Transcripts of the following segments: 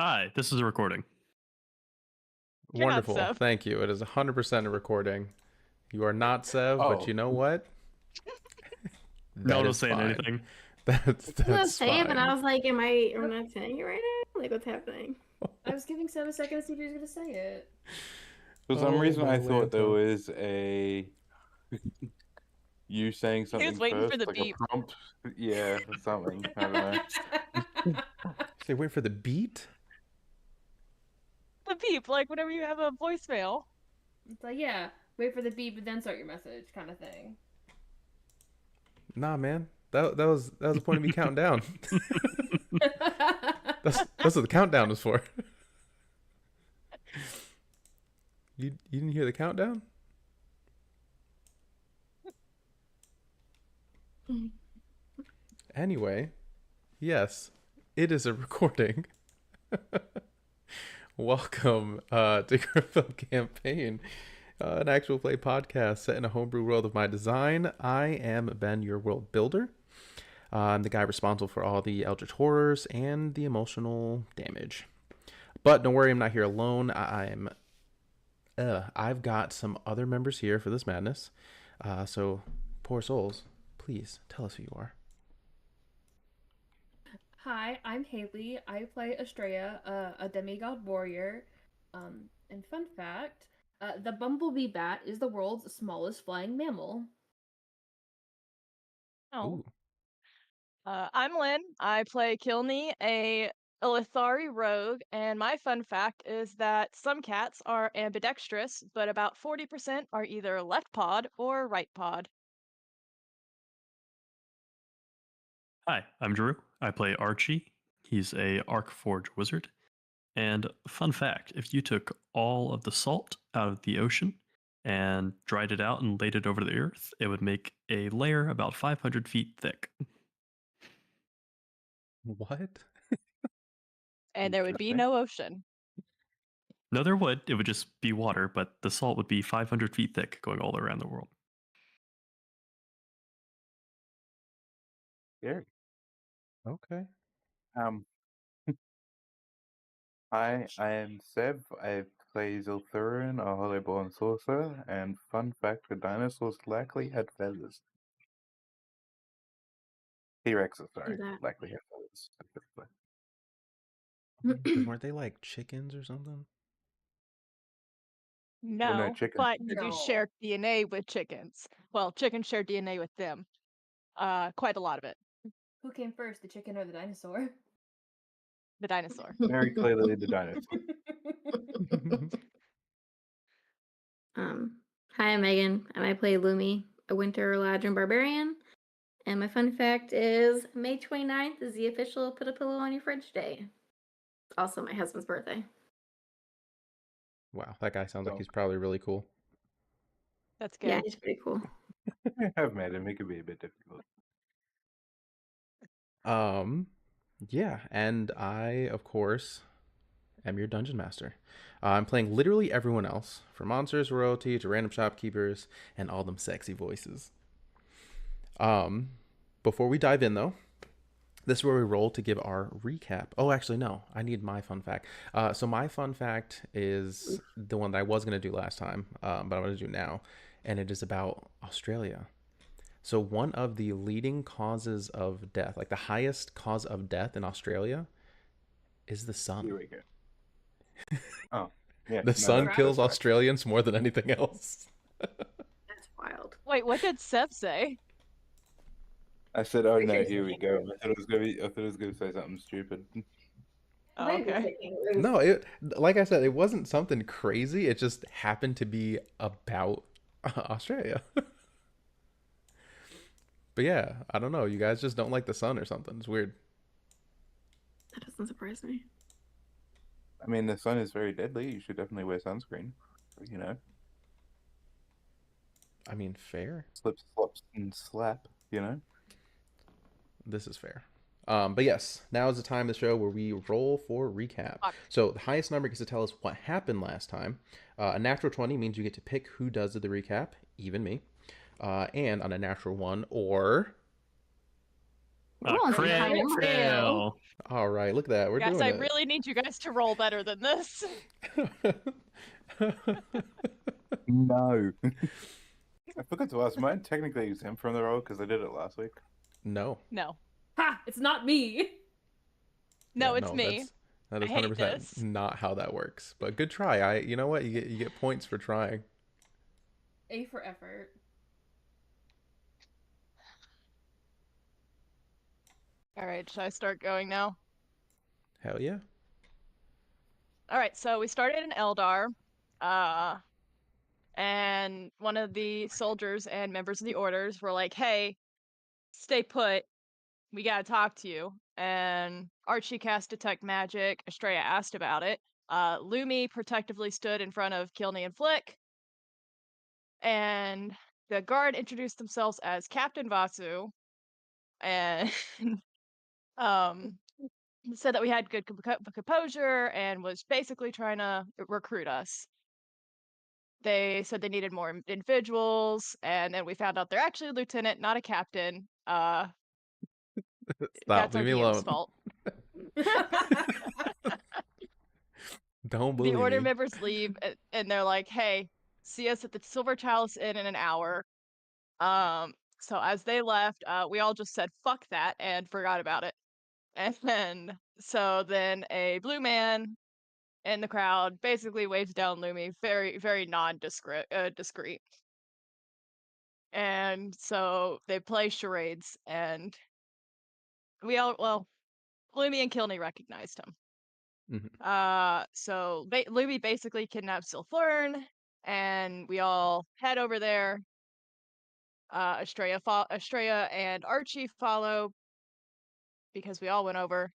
Hi, this is a recording. You're not Wonderful. Seth. Thank you. It is 100% a recording. You are not Sev, but Oh, you know what? No one That was is saying fine. anything. That's I was gonna that's say it, but I fine. was like, am I not saying it right now? Like, what's happening? I was giving Seth a second to see if he was gonna say it. for some Oh, reason I thought there Atlanta. was a you saying He was something waiting for first, the like beep. a prompt. Yeah, or something. I don't know. Say, wait for the beat? The beep, like whenever you have a voicemail. It's like, yeah, wait for the beep and then start your message, kind of thing. Nah, man. That was the point of me counting down. That's what the countdown was for. You didn't hear the countdown? Anyway, yes, it is a recording. Welcome to Griffith Campaign, an actual play podcast set in a homebrew world of my design. I am Ben, your world builder. I'm the guy responsible for all the eldritch horrors and the emotional damage. But don't worry, I'm not here alone. I've got some other members here for this madness. So, poor souls, please tell us who you are. Hi, I'm Haley. I play Estrella, a demigod warrior. And fun fact, the bumblebee bat is the world's smallest flying mammal. Oh. Ooh. I'm Lynn. I play Kilney, a Elithari rogue, and my fun fact is that some cats are ambidextrous, but about 40% are either left pod or right pod. Hi, I'm Drew. I play Archie. He's a Arcforge wizard. And fun fact, if you took all of the salt out of the ocean and dried it out and laid it over the earth, it would make a layer about 500 feet thick. What? And there would be Interesting. no ocean. No, there would. It would just be water, but the salt would be 500 feet thick going all around the world. Scary. Okay. Um, I am Seb. I play Zilthurin, a Hollowborn sorcerer, and fun fact: the dinosaurs likely had feathers. T-Rexes, sorry, that? likely had feathers. Specifically. Weren't they like chickens or something? Well, no, No, chickens. but you do No. share DNA with chickens. Well, chickens share DNA with them. Quite a lot of it. Who came first, the chicken or the dinosaur? The dinosaur. Very clearly the dinosaur. Hi, I'm Megan, and I play Lumi, a Winter Eladrin barbarian. And my fun fact is May 29th is the official put a pillow on your fridge day. It's also my husband's birthday. Wow, that guy sounds like So- he's probably really cool. That's good. Yeah, he's pretty cool. I have met him. It could be a bit difficult. Yeah, and I, of course, am your dungeon master. I'm playing literally everyone else, from monsters, royalty, to random shopkeepers, and all them sexy voices. Before we dive in, though, this is where we roll to give our recap. Oh, actually, no, I need my fun fact. So my fun fact is the one that I was going to do last time, but I'm going to do now, and it is about Australia. So one of the leading causes of death, like the highest cause of death in Australia, is the Here sun. we go. Oh, yeah. The sun that's kills right. Australians more than anything else. That's wild. Wait, what did Seth say? I said, "Oh no, Appreciate here we it. go." I thought it was gonna be. I thought it was gonna say something stupid. Oh, Might be okay. taking roots. No, it like I said, it wasn't something crazy. It just happened to be about Australia. But yeah, I don't know. You guys just don't like the sun or something. It's weird. That doesn't surprise me. I mean, the sun is very deadly. You should definitely wear sunscreen. You know, I mean, fair. slip, slops, and slap. You know. This is fair. But yes, now is the time of the show where we roll for recap. Fuck. So the highest number gets to tell us what happened last time. A natural 20 means you get to pick who does the recap, even me. And on a natural 1 or A rolling some crit high numbers. fail. All right, look at that. We're Guys, doing I it. really need you guys to roll better than this. No. I forgot to ask, am I technically exempt from the roll because I did it last week? No. No. Ha! It's not me. No, Yeah, it's me. That is I hate 100% this. not how that works. But good try. You know what? You get points for trying. A for effort. All right, should I start going now? Hell yeah. All right, so we started in Eldar, and one of the soldiers and members of the orders were like, "Hey, stay put. We gotta talk to you." And Archie cast Detect Magic. Estrella asked about it. Lumi protectively stood in front of Kilney and Flick, and the guard introduced themselves as Captain Vasu, and said that we had good composure and was basically trying to recruit us. They said they needed more individuals, and then we found out they're actually a lieutenant, not a captain. Stop. That's Leave our me DM's alone. fault. Don't The believe order me. members leave, and they're like, "Hey, see us at the Silver Chalice Inn in an hour." So as they left, we all just said "fuck that" and forgot about it. And then a blue man in the crowd basically waves down Lumi, very, very discreet. And so they play charades, and Lumi and Kilney recognized him. So Lumi basically kidnaps Silfern, and we all head over there. Estrella and Archie follow because we all went over.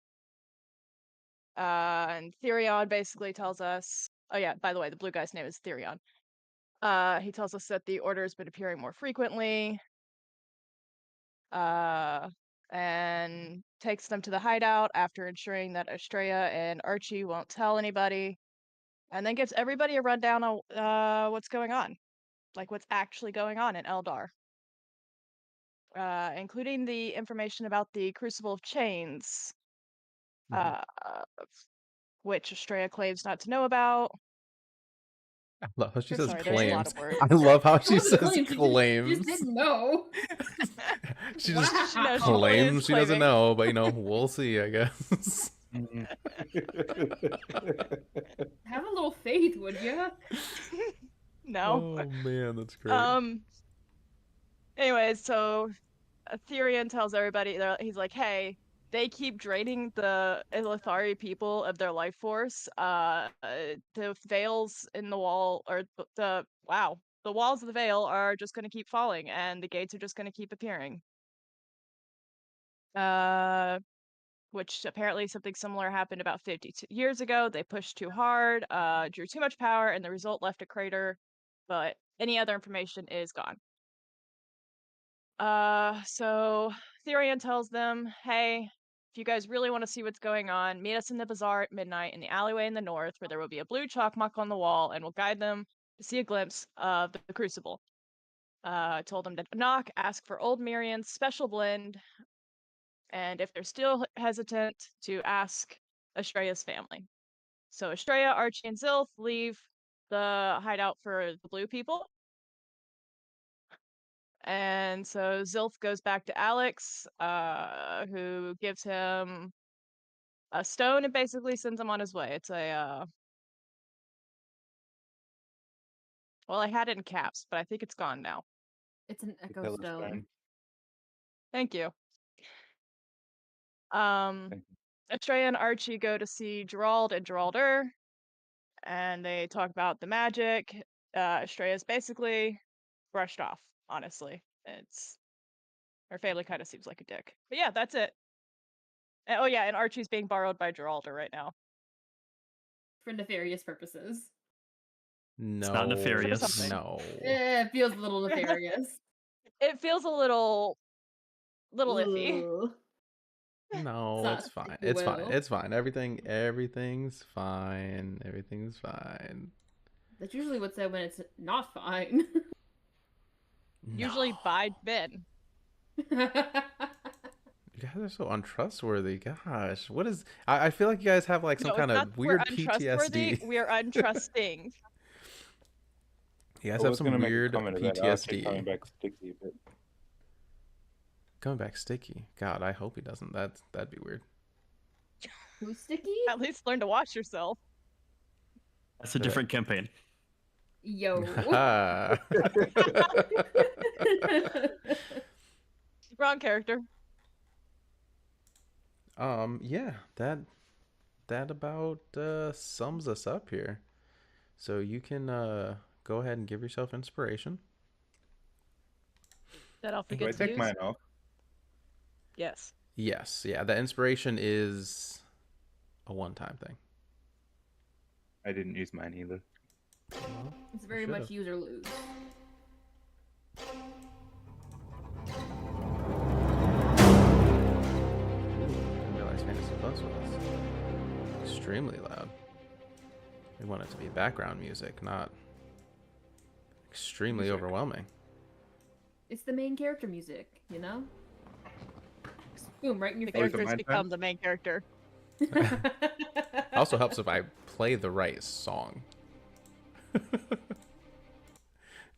And Therion basically tells us, oh yeah, by the way, the blue guy's name is Therion. He tells us that the order has been appearing more frequently. And takes them to the hideout after ensuring that Estrella and Archie won't tell anybody. And then gives everybody a rundown on what's going on. Like what's actually going on in Eldar. Including the information about the Crucible of Chains. Which Estrella claims not to know about. I love how she says Sorry, there's a lot claims. of words. I love how she says Claims. claims. She just didn't know. She Wow. just No, she claims she doesn't claiming. know, but we'll see, I guess. Have a little faith, would ya? No. Oh man, that's great. Anyways, so Therion tells everybody, he's like, "Hey, they keep draining the Elithari people of their life force. The veils in the wall, or the walls of the veil are just going to keep falling, and the gates are just going to keep appearing." Which apparently something similar happened about 52 years ago. They pushed too hard, drew too much power, and the result left a crater. But any other information is gone. So Therion tells them, "Hey, if you guys really want to see what's going on, meet us in the bazaar at midnight in the alleyway in the north, where there will be a blue chalk mark on the wall, and we'll guide them to see a glimpse of the crucible." Told them to knock, ask for Old Mirian's special blend, and if they're still hesitant, to ask Estrella's family. So Estrella, Archie, and Zilf leave the hideout for the blue people. And so Zilf goes back to Alex, who gives him a stone and basically sends him on his way. It's a, well, I had it in caps, but I think it's gone now. It's an echo Tell us, stone. Brian. Thank you. Thank you. Estrella and Archie go to see Gerald and Geralder, and they talk about the magic. Estrella's basically brushed off, honestly. Her family kind of seems like a dick. But yeah, that's it. And, oh yeah, and Archie's being borrowed by Geralder right now. For nefarious purposes. No, not nefarious. something. no. It feels a little nefarious. It feels a little iffy. Ugh. No, not it's fine. too It's fine. well. It's fine. Everything's fine. Everything's fine. That's usually what's said when it's not fine. Usually No. by Ben. You guys are so untrustworthy. Gosh, what is? I feel like you guys have like some No, kind it's of not that we're weird untrustworthy. PTSD. We are untrusting. You guys I have was some gonna make a weird comment about Archie PTSD. coming back sticky, but Coming back sticky. God, I hope he doesn't. That'd be weird. Who's sticky? At least learn to watch yourself. That's a different campaign. Yo. Wrong character. Yeah, that about sums us up here. So you can go ahead and give yourself inspiration. That I'll do I forget to take use. mine off? Yes. Yes, yeah, the inspiration is a one-time thing. I didn't use mine either. Well, It's very should've. much use or lose. Didn't realize Fantasy Plus was extremely loud. We want it to be background music, not extremely Music. overwhelming. It's the main character music, you know? Boom, right in your The Oh, is it face. characters my become turn? the main character. Also helps if I play the right song.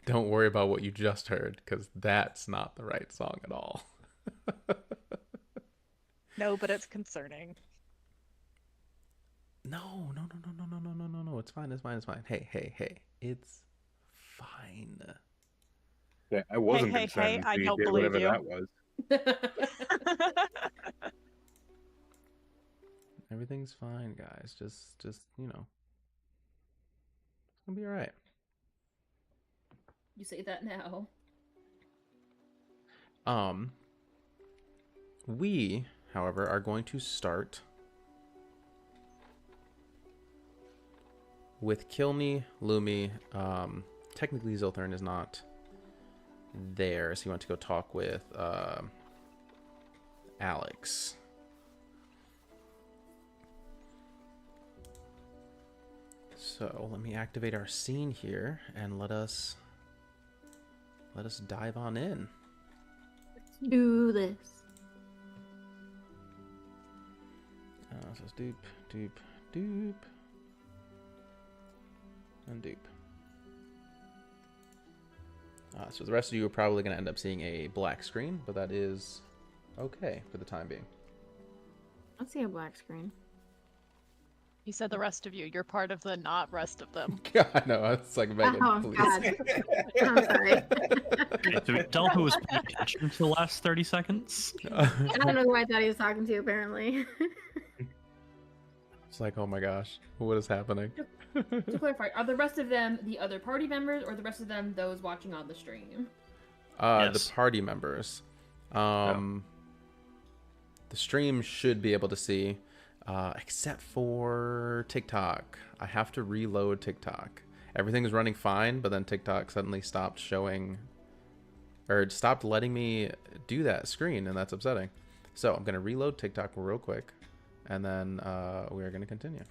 Don't worry about what you just heard, because that's not the right song at all. No, but it's concerning. No. It's fine. Hey. It's fine. Yeah, I wasn't hey, concerned hey, until I you don't did believe whatever you. that was. Everything's fine, guys. Just you know, it's gonna be all right. You say that now. We, however, are going to start with Kilney, Lumi. Technically, Zilthern is not there, so you want to go talk with Alex. So let me activate our scene here and let us dive on in. Do this. So it's dupe, and dupe. So the rest of you are probably going to end up seeing a black screen, but that is okay for the time being. Let's see a black screen. He said the rest of you. You're part of the not rest of them. I know, it's like Megan, Oh, please. God. I'm sorry. Okay, do we tell who was paying attention for the last 30 seconds? I don't know who I thought he was talking to, apparently. It's like, oh my gosh, what is happening? To clarify, are the rest of them the other party members, or the rest of them those watching on the stream? Yes. The party members. The stream should be able to see, except for TikTok. I have to reload TikTok. Everything's running fine, but then TikTok suddenly stopped showing, or stopped letting me do that screen, and that's upsetting. So I'm gonna reload TikTok real quick, and then we're gonna continue.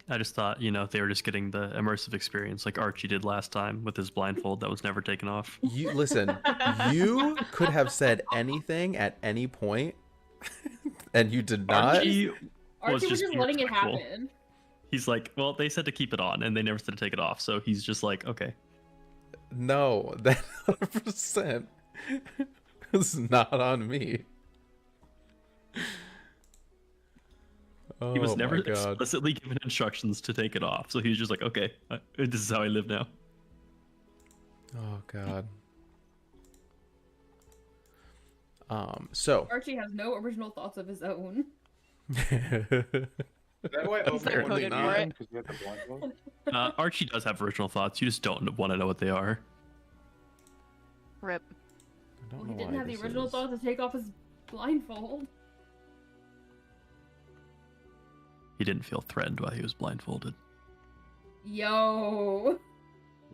I just thought, they were just getting the immersive experience like Archie did last time with his blindfold that was never taken off. You listen. You could have said anything at any point, and you did not. Archie Archie was just just letting it respectful. happen. He's like, well, they said to keep it on, and they never said to take it off. So he's just like, okay. No, that 100% is not on me. He was Oh never my God. explicitly given instructions to take it off. So he was just like, okay, this is how I live now. Oh God. So Archie has no original thoughts of his own. Is that why He's not Obi-Wan coded didn't for use it. him? 'Cause he had the blindfold? Archie does have original thoughts. You just don't want to know what they are. Rip. I don't Well, know he didn't why have the this original is- thought to take off his blindfold. He didn't feel threatened while he was blindfolded. Yo.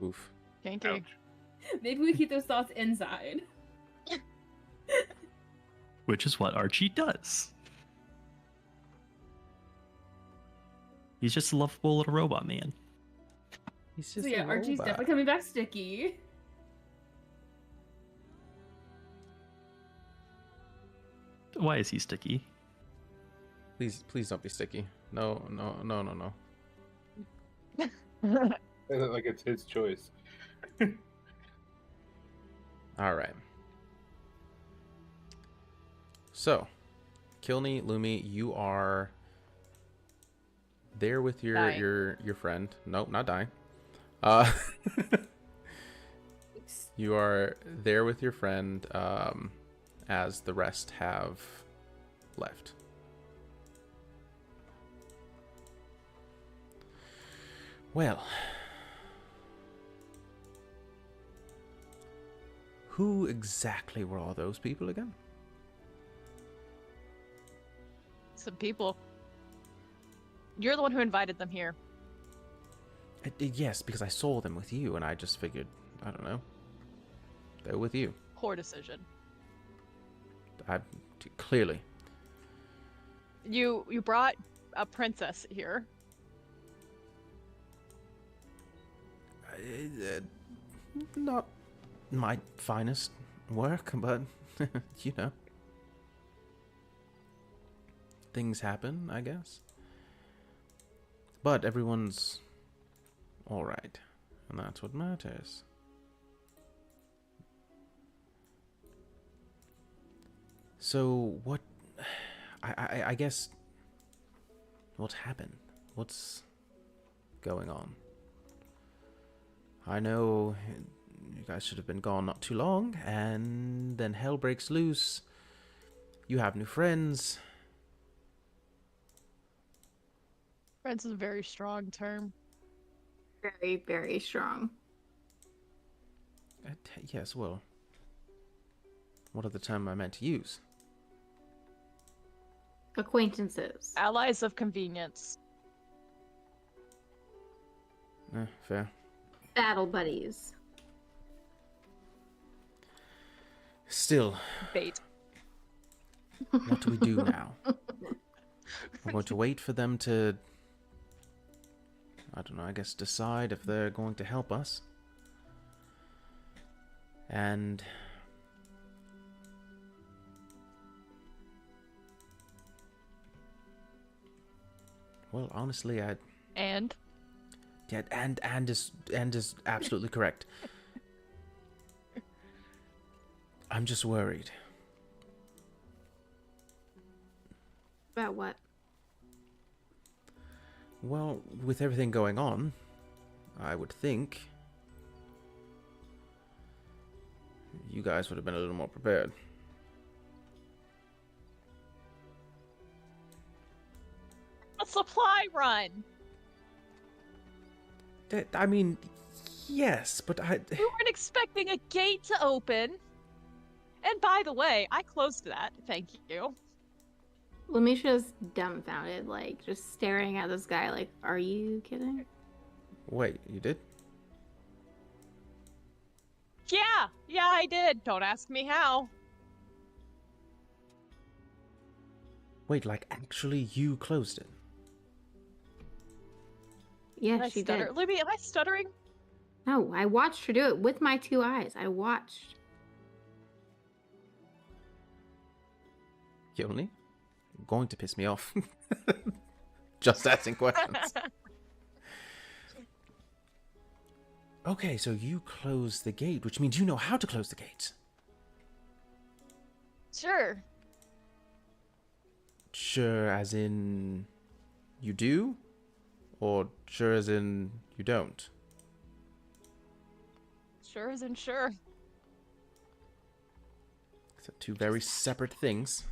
Oof. Thank you. Ouch. Maybe we keep those thoughts inside. Which is what Archie does. He's just a lovable little robot man. He's So just yeah, a Archie's robot. definitely coming back sticky. Why is he sticky? Please don't be sticky. No. Like it's his choice. All right. So, Kilney, Lumi, you are there with your Dying. your friend. Nope, not dying. Uh, you are there with your friend as the rest have left. Well, who exactly were all those people again? Some people. You're the one who invited them here. Yes, because I saw them with you, and I just figured, I don't know, they're with you. Poor decision. Clearly. You brought a princess here. Not my finest work, but you know, things happen, I guess. But everyone's all right, and that's what matters. So what? I guess. What happened? What's going on? I know you guys should have been gone not too long, and then hell breaks loose. You have new friends. Friends is a very strong term. Very, very strong. Yes, well, what other term I meant to use? Acquaintances. Allies of convenience. Fair. Battle buddies. Still, Bait. what do we do now? We're going to wait for them to, I don't know, I guess decide if they're going to help us. And well, honestly, And yeah, and is absolutely correct. I'm just worried. About what? Well, with everything going on, I would think you guys would have been a little more prepared. a supply run. I mean, yes, but We weren't expecting a gate to open. And by the way, I closed that. Thank you. Lumisha's dumbfounded, like, just staring at this guy like, are you kidding? Wait, you did? Yeah, I did. Don't ask me how. Wait, like actually you closed it? Yeah, Did I she stutter? did. Libby, am I stuttering? No, I watched her do it with my 2 eyes. I watched. Yoli? Going to piss me off. Just asking questions. Okay, so you closed the gate, which means you know how to close the gates. Sure. Sure as in you do? Or sure as in you don't? Sure isn't sure. So two very separate things.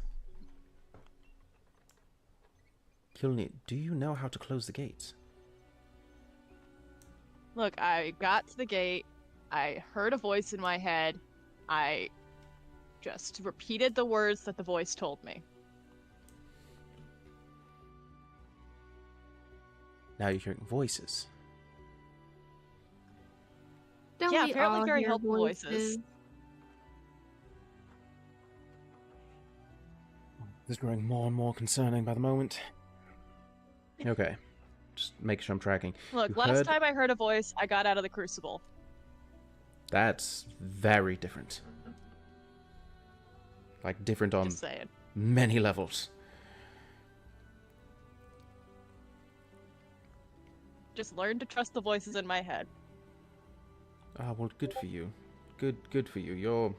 Kilni, do you know how to close the gates? Look, I got to the gate. I heard a voice in my head. I just repeated the words that the voice told me. Now you're hearing voices. Don't Yeah, we apparently all very hear helpful voices. This is growing more and more concerning by the moment. Okay. Just make sure I'm tracking. Look, You last heard- time I heard a voice, I got out of the crucible. That's very different. Like different on Just saying. many levels. Just learn to trust the voices in my head. Ah, well, good for you. Good for you. You're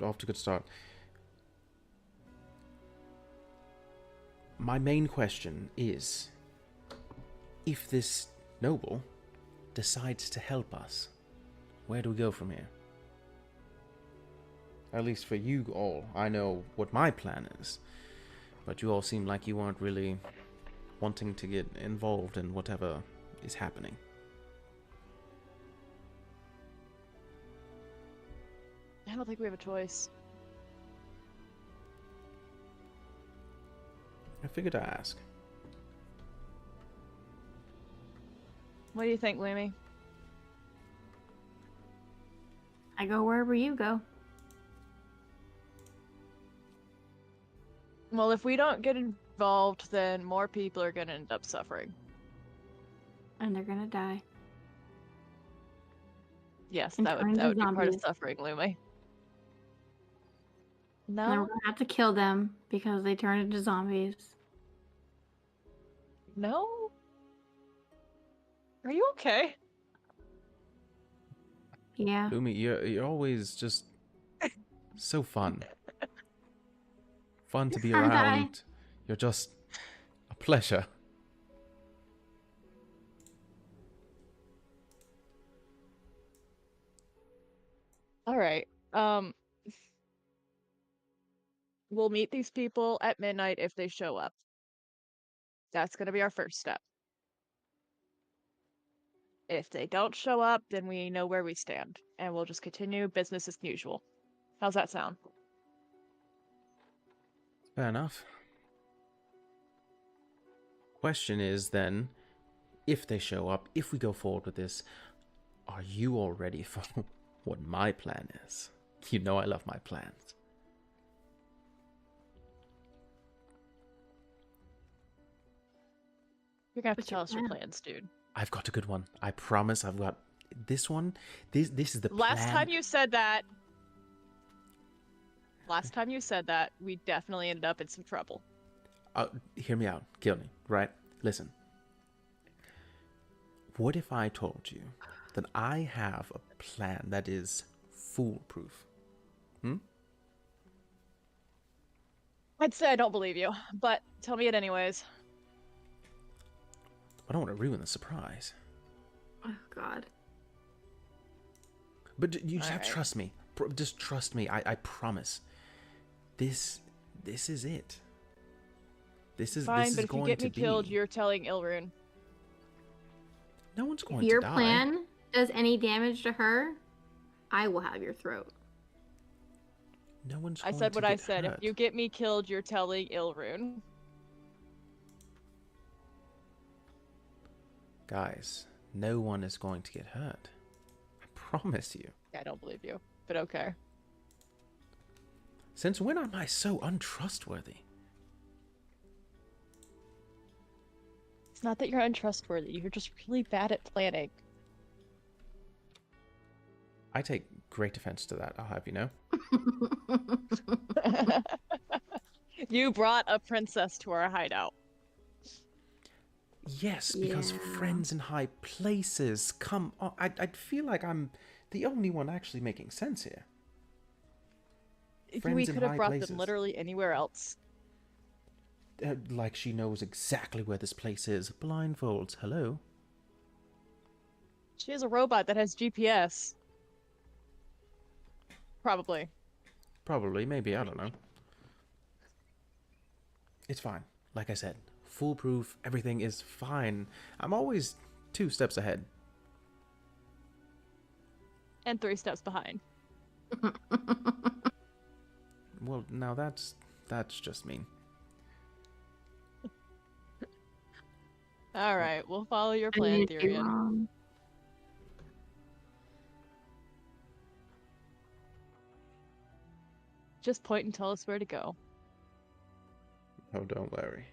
off to a good start. My main question is, if this noble decides to help us, where do we go from here? At least for you all, I know what my plan is, but you all seem like you aren't really wanting to get involved in whatever is happening. I don't think we have a choice. I figured I'd ask. What do you think, Lumi? I go wherever you go. Well, if we don't get involved, then more people are gonna end up suffering. And they're gonna die. Yes, And that turn would into be part of zombies. suffering, Lumi. And then we're No, gonna have to kill them because they turn into zombies. no. Are you okay? Yeah. Lumi, you're always just so fun. Fun to be Aren't I? around. You're just a pleasure. All right. We'll meet these people at midnight if they show up. That's gonna be our first step. If they don't show up, then we know where we stand, and we'll just continue business as usual. How's that sound? Fair enough. Question is then, if they show up, if we go forward with this, are you all ready for what my plan is? You know I love my plans. You're gonna have to What's your tell us your plan? plans, dude. I've got a good one. I promise I've got this one. This is the Last plan. time you said that, we definitely ended up in some trouble. Hear me out. Kill me, right? Listen. What if I told you that I have a plan that is foolproof? I'd say I don't believe you, but tell me it anyways. I don't want to ruin the surprise. Oh God. But you just have to Alright. trust me. Just trust me. I promise. This is it. This is Fine, this but is if you going get to me be. killed, you're telling Ilrune. No one's If going your to die. plan does any damage to her, I will have your throat. No one's. I going said to what I get said. If hurt. you get me killed, you're telling Ilrune. Guys, no one is going to get hurt. I promise you. I don't believe you, but okay. Since when am I so untrustworthy? It's not that you're untrustworthy, you're just really bad at planning. I take great offense to that, I'll have you know. You brought a princess to our hideout. Yes, because Yeah. friends in high places. Come on, I'd feel like I'm the only one actually making sense here. We Friends in could have high brought places. them literally anywhere else. Like she knows exactly where this place is. Blindfolds, hello? She is a robot that has GPS. Probably. Probably, maybe, I don't know. It's fine. Like I said, foolproof, everything is fine. I'm always 2 steps ahead. And 3 steps behind. Well, now that's just mean. Alright, we'll follow your I plan, did you Tyrion. wrong. Just point and tell us where to go. Oh, don't worry.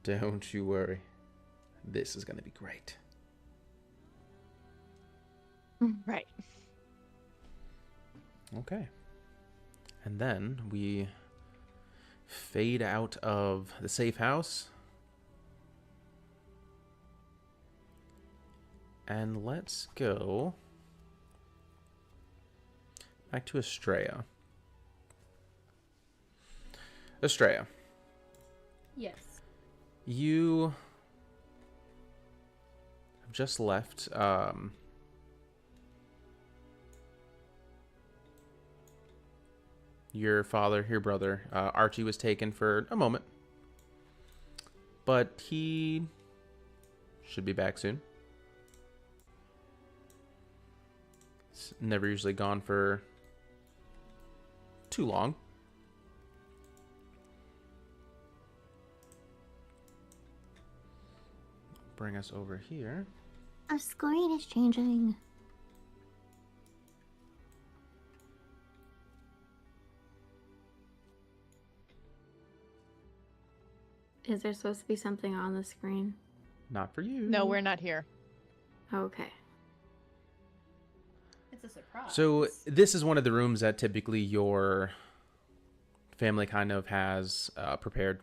Don't you worry. This is gonna be great. Right. Okay. And then we fade out of the safe house. And let's go back to Estrella. Estrella, Yes. you have just left your father, your brother. Archie was taken for a moment, but he should be back soon. It's never usually gone for too long. Bring us over here. Our screen is changing. Is there supposed to be something on the screen? Not for you. No, we're not here. Okay. It's a surprise. So this is one of the rooms that typically your family kind of has prepared.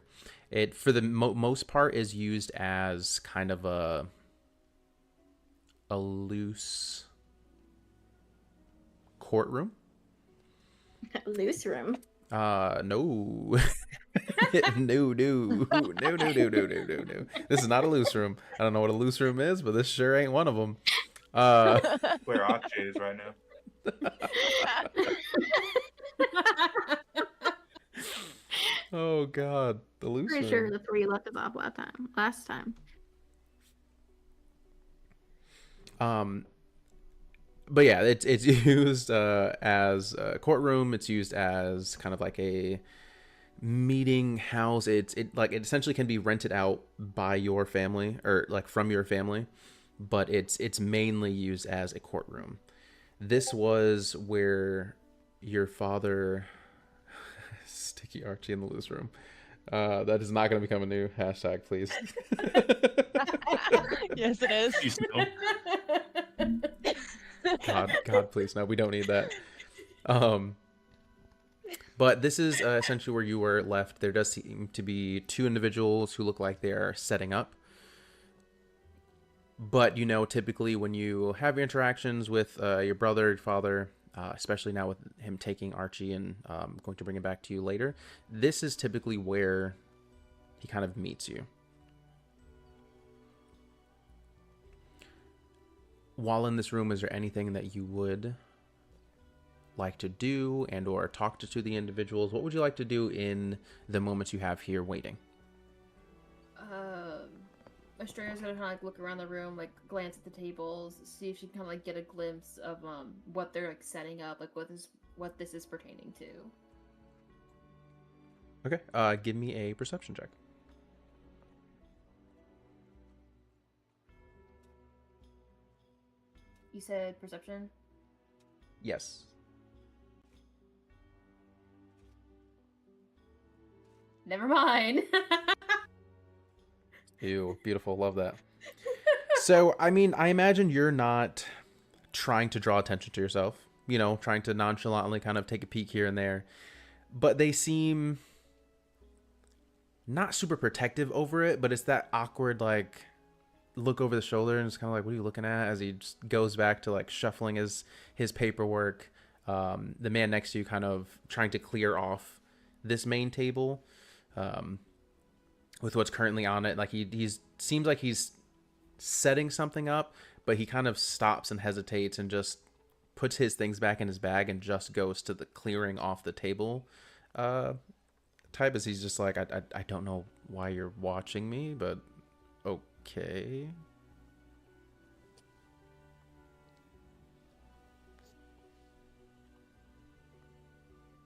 It, for the most part, is used as kind of a loose courtroom. Loose room. No. no. This is not a loose room. I don't know what a loose room is, but this sure ain't one of them. Where Archie is right now. Oh God, the loose Pretty room. sure the 3 left us off last time. But yeah, it's used as a courtroom. It's used as kind of like a meeting house. It essentially can be rented out by your family or like from your family, but it's mainly used as a courtroom. This was where your father Sticky Archie in the loose room. That is not going to become a new hashtag, please. Yes, it is. Please no. God, please, no, we don't need that. But this is essentially where you were left. There does seem to be 2 individuals who look like they are setting up. But, you know, typically when you have your interactions with your brother, your father, especially now with him taking Archie and going to bring him back to you later, this is typically where he kind of meets you. While in this room, is there anything that you would like to do and or talk to the individuals? What would you like to do in the moments you have here waiting? Estrella's gonna kind of like look around the room, like glance at the tables, see if she can kind of like get a glimpse of what they're like setting up, like what this is pertaining to. Okay, give me a perception check. You said perception? Yes. Never mind. Ew, beautiful. Love that. So, I mean, I imagine you're not trying to draw attention to yourself, you know, trying to nonchalantly kind of take a peek here and there. But they seem not super protective over it, but it's that awkward, like, look over the shoulder and it's kind of like, what are you looking at? As he just goes back to, like, shuffling his paperwork. The man next to you kind of trying to clear off this main table. With what's currently on it, like he's seems like he's setting something up, but he kind of stops and hesitates and just puts his things back in his bag and just goes to the clearing off the table type, as he's just like, I don't know why you're watching me, but okay.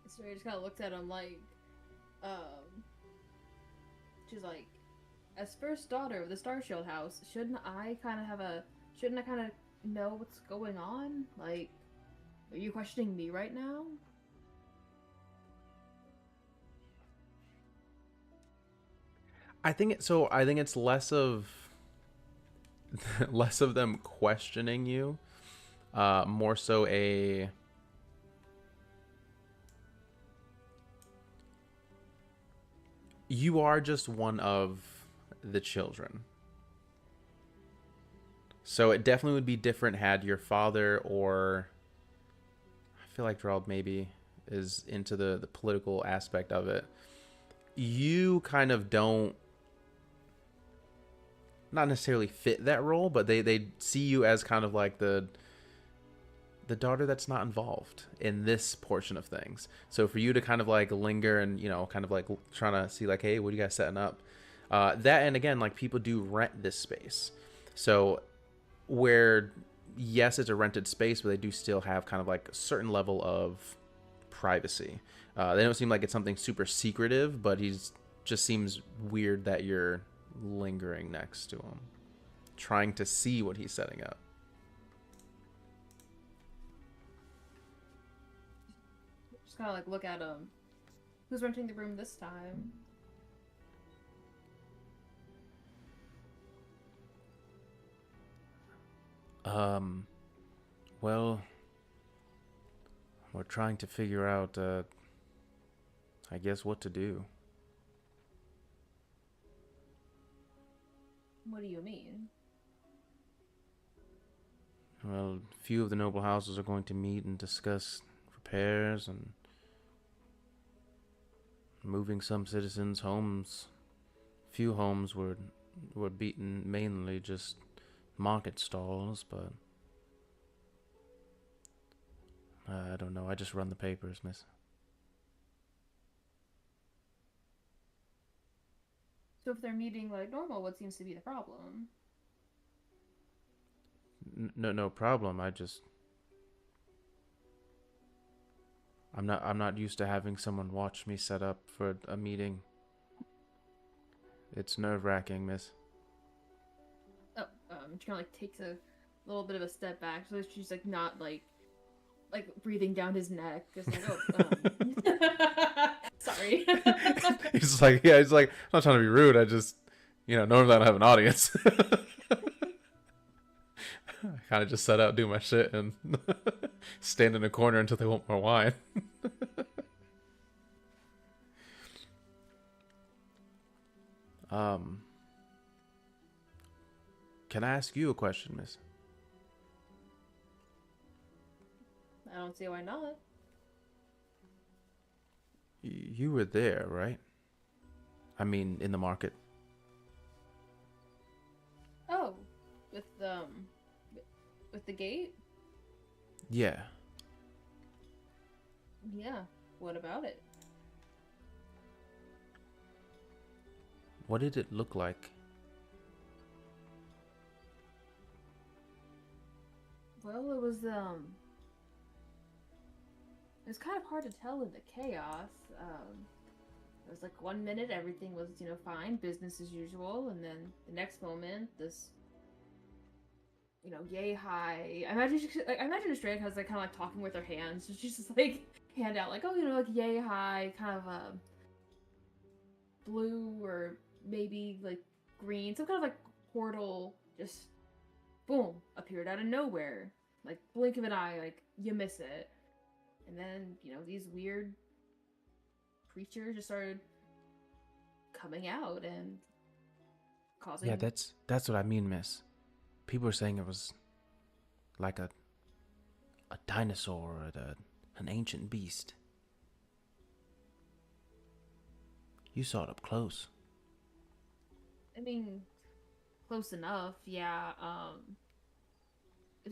So he just kind of looked at him like, she's like, as first daughter of the Starshield House, shouldn't I kind of know what's going on? Like, are you questioning me right now? I think it's less of them questioning you, more so a You are just one of the children. So it definitely would be different had your father, or I feel like Gerald maybe is into the political aspect of it. You kind of don't, not necessarily fit that role, but they see you as kind of like the daughter that's not involved in this portion of things. So for you to kind of like linger and, you know, kind of like trying to see like, hey, what are you guys setting up? That, and again, like people do rent this space. So where, yes, it's a rented space, but they do still have kind of like a certain level of privacy. They don't seem like it's something super secretive, but he's just seems weird that you're lingering next to him, trying to see what he's setting up. Just kind of like look at him. Who's renting the room this time? Well, we're trying to figure out, I guess, what to do. What do you mean? Well, a few of the noble houses are going to meet and discuss repairs and moving some citizens' homes. Few homes were beaten, mainly just market stalls, but I don't know. I just run the papers, miss. So if they're meeting like normal, what seems to be the problem? No problem. I'm not used to having someone watch me set up for a meeting. It's nerve-wracking, miss. Oh, she kind of like takes a little bit of a step back, so she's like not like breathing down his neck. Just like, oh, sorry. He's like, yeah, he's like, I'm not trying to be rude. I just, normally I don't have an audience. I kind of just set out, do my shit, and stand in a corner until they want more wine. Can I ask you a question, miss? I don't see why not. You were there, right? I mean, in the market. Oh, with the gate? Yeah. Yeah. What about it? What did it look like? Well, it was kind of hard to tell in the chaos. It was like 1 minute everything was, fine, business as usual, and then the next moment, this, yay high. I imagine Estrella has like kind of like talking with her hands. So she's just like hand out like, oh, like yay high, kind of blue or maybe like green, some kind of like portal just boom appeared out of nowhere, like blink of an eye, like you miss it, and then these weird creatures just started coming out and causing. Yeah, that's what I mean, miss. People are saying it was like a dinosaur or an ancient beast. You saw it up close. I mean, close enough, yeah. It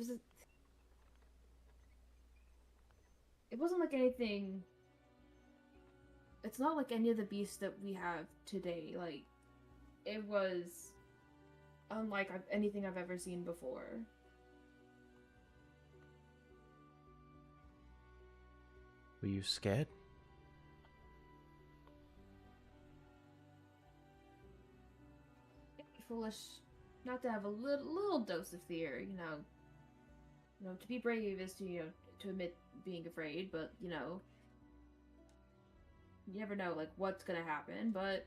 wasn't like anything. It's not like any of the beasts that we have today. Like, it was unlike anything I've ever seen before. Were you scared? Foolish not to have a little dose of fear, to be brave is to to admit being afraid, but you never know like what's gonna happen. But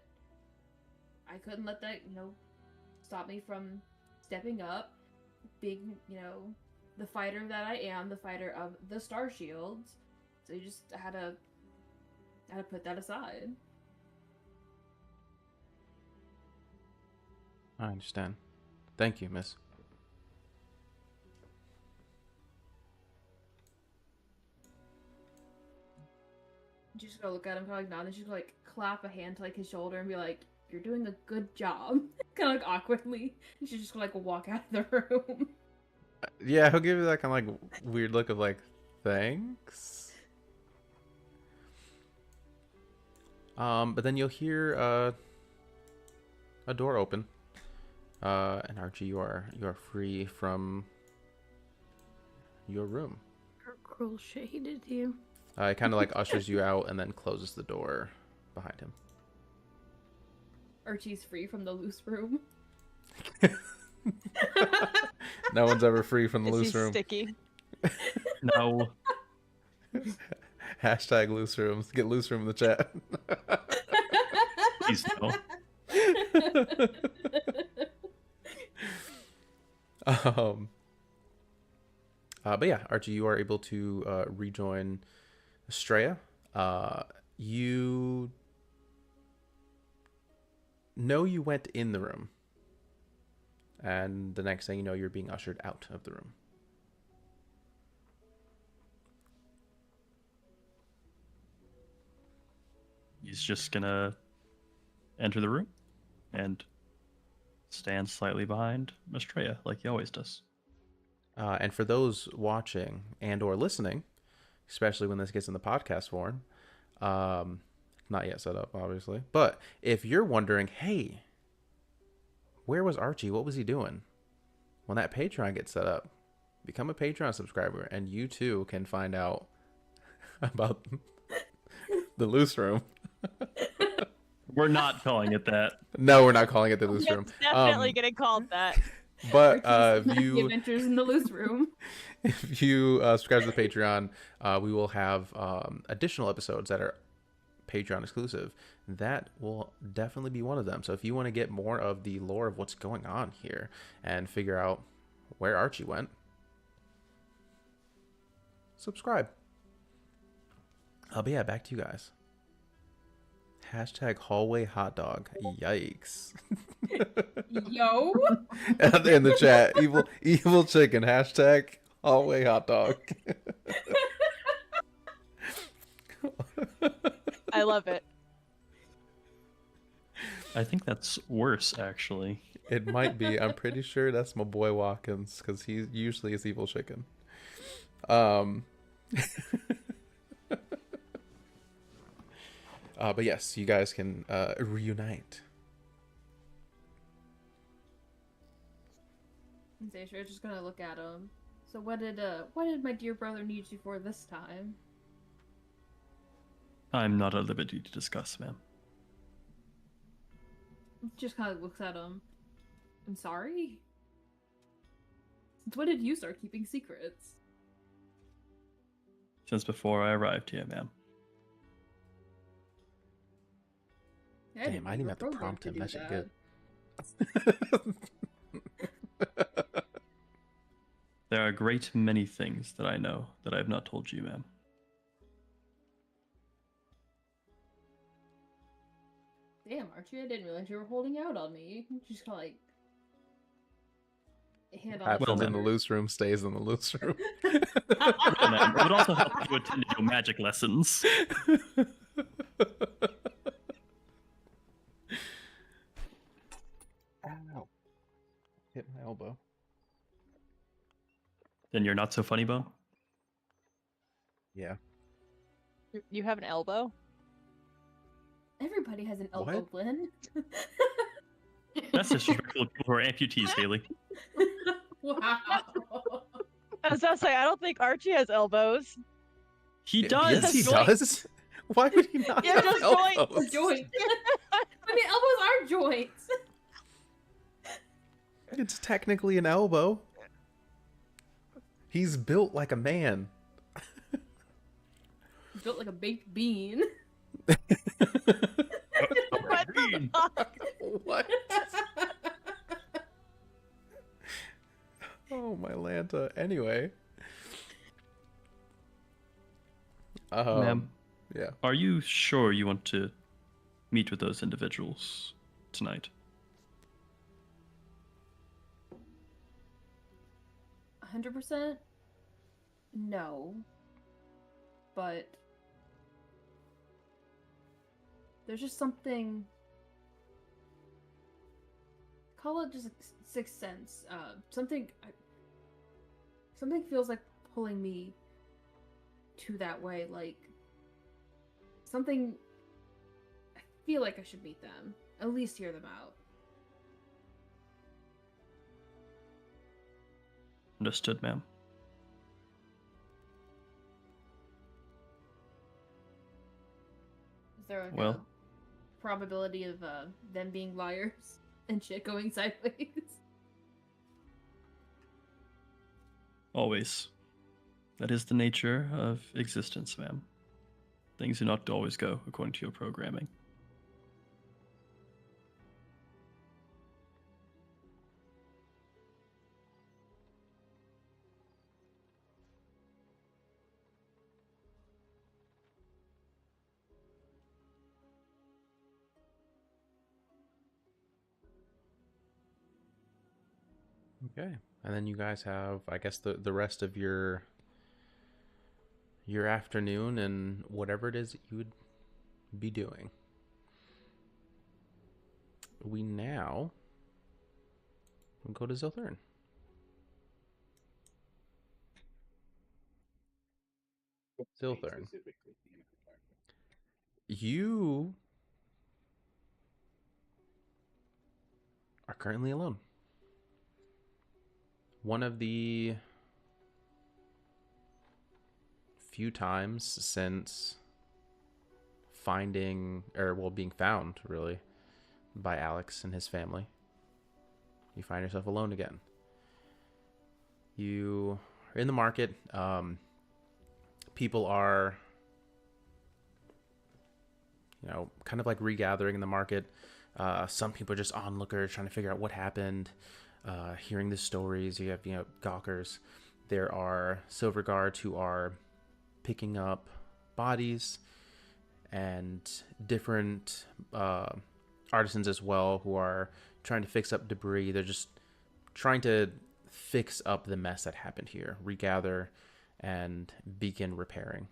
I couldn't let that stop me from stepping up, being the fighter that I am, the fighter of the Star Shields. So you just had to put that aside. I understand. Thank you, miss. She's just gonna look at him, kind of like nod, and she's gonna like clap a hand to like his shoulder and be like, "You're doing a good job." Kind of like awkwardly, and she's just gonna like walk out of the room. Yeah, he'll give you that kind of like weird look of like, thanks. But then you'll hear a door open. And Archie, you are free from your room. Cruel shaded you. It kind of like ushers you out and then closes the door behind him. Archie's free from the loose room. No one's ever free from the Is loose he room. sticky? No. Hashtag loose rooms. Get loose room in the chat. Please no. But yeah, Archie, you are able to rejoin Estrella. You know you went in the room, and the next thing you know, you're being ushered out of the room. He's just gonna enter the room and stand slightly behind Estrella, like he always does. And for those watching and or listening, especially when this gets in the podcast form, not yet set up, obviously. But if you're wondering, hey, where was Archie? What was he doing? When that Patreon gets set up, become a Patreon subscriber, and you too can find out about the loose room. We're not calling it that. No, we're not calling it the loose room. It's definitely getting called that. But Archie's if you Adventures in the Loose Room. if you subscribe to the Patreon, we will have additional episodes that are Patreon exclusive. That will definitely be one of them. So if you want to get more of the lore of what's going on here and figure out where Archie went, subscribe. But yeah, back to you guys. Hashtag hallway hot dog. Yikes. Yo. In the chat, evil chicken. Hashtag hallway hot dog. I love it. I think that's worse, actually. It might be. I'm pretty sure that's my boy Watkins because he usually is evil chicken. But yes, you guys can reunite. And Zaysha's just gonna look at him. So what did my dear brother need you for this time? I'm not at liberty to discuss, ma'am. Just kind of looks at him. I'm sorry? Since when did you start keeping secrets? Since before I arrived here, ma'am. Damn, I didn't even have to prompt him. That shit good. There are a great many things that I know that I have not told you, ma'am. Damn, Archie, I didn't realize you were holding out on me. Just kind of like hand on Happens Well, in the then. loose room, stays in the loose room. Well, ma'am, it would also help if you attended your magic lessons. Ow. Hit my elbow. Then you're not so funny, Bone? Yeah. You have an elbow? Everybody has an elbow, What? Lynn. That's disrespectful to people who are amputees, Haley. Wow. I was gonna say, I don't think Archie has elbows. He does! Yes, he Joints. does. Why would he not Yeah, have just elbows? Joints. I mean, elbows are joints. It's technically an elbow. He's built like a man. Built like a baked bean. What the fuck? What? Oh my Lanta. Anyway. Ma'am, Yeah. are you sure you want to meet with those individuals tonight? 100%, no. But there's just something. Call it just a sixth sense. Something feels like pulling me to that way. Like something. I feel like I should meet them. At least hear them out. Understood, ma'am. Is there like Well- a probability of them being liars and shit going sideways? Always. That is the nature of existence, ma'am. Things do not always go according to your programming. Okay. And then you guys have, I guess, the rest of your afternoon and whatever it is that you would be doing. We now will go to Zilthern. Zilthern. You are currently alone. One of the few times since being found, really, by Alex and his family, you find yourself alone again. You are in the market. People are, kind of like regathering in the market. Some people are just onlookers trying to figure out what happened. Hearing the stories, you have gawkers. There are silver guards who are picking up bodies, and different artisans as well who are trying to fix up debris. They're just trying to fix up the mess that happened here, regather, and begin repairing.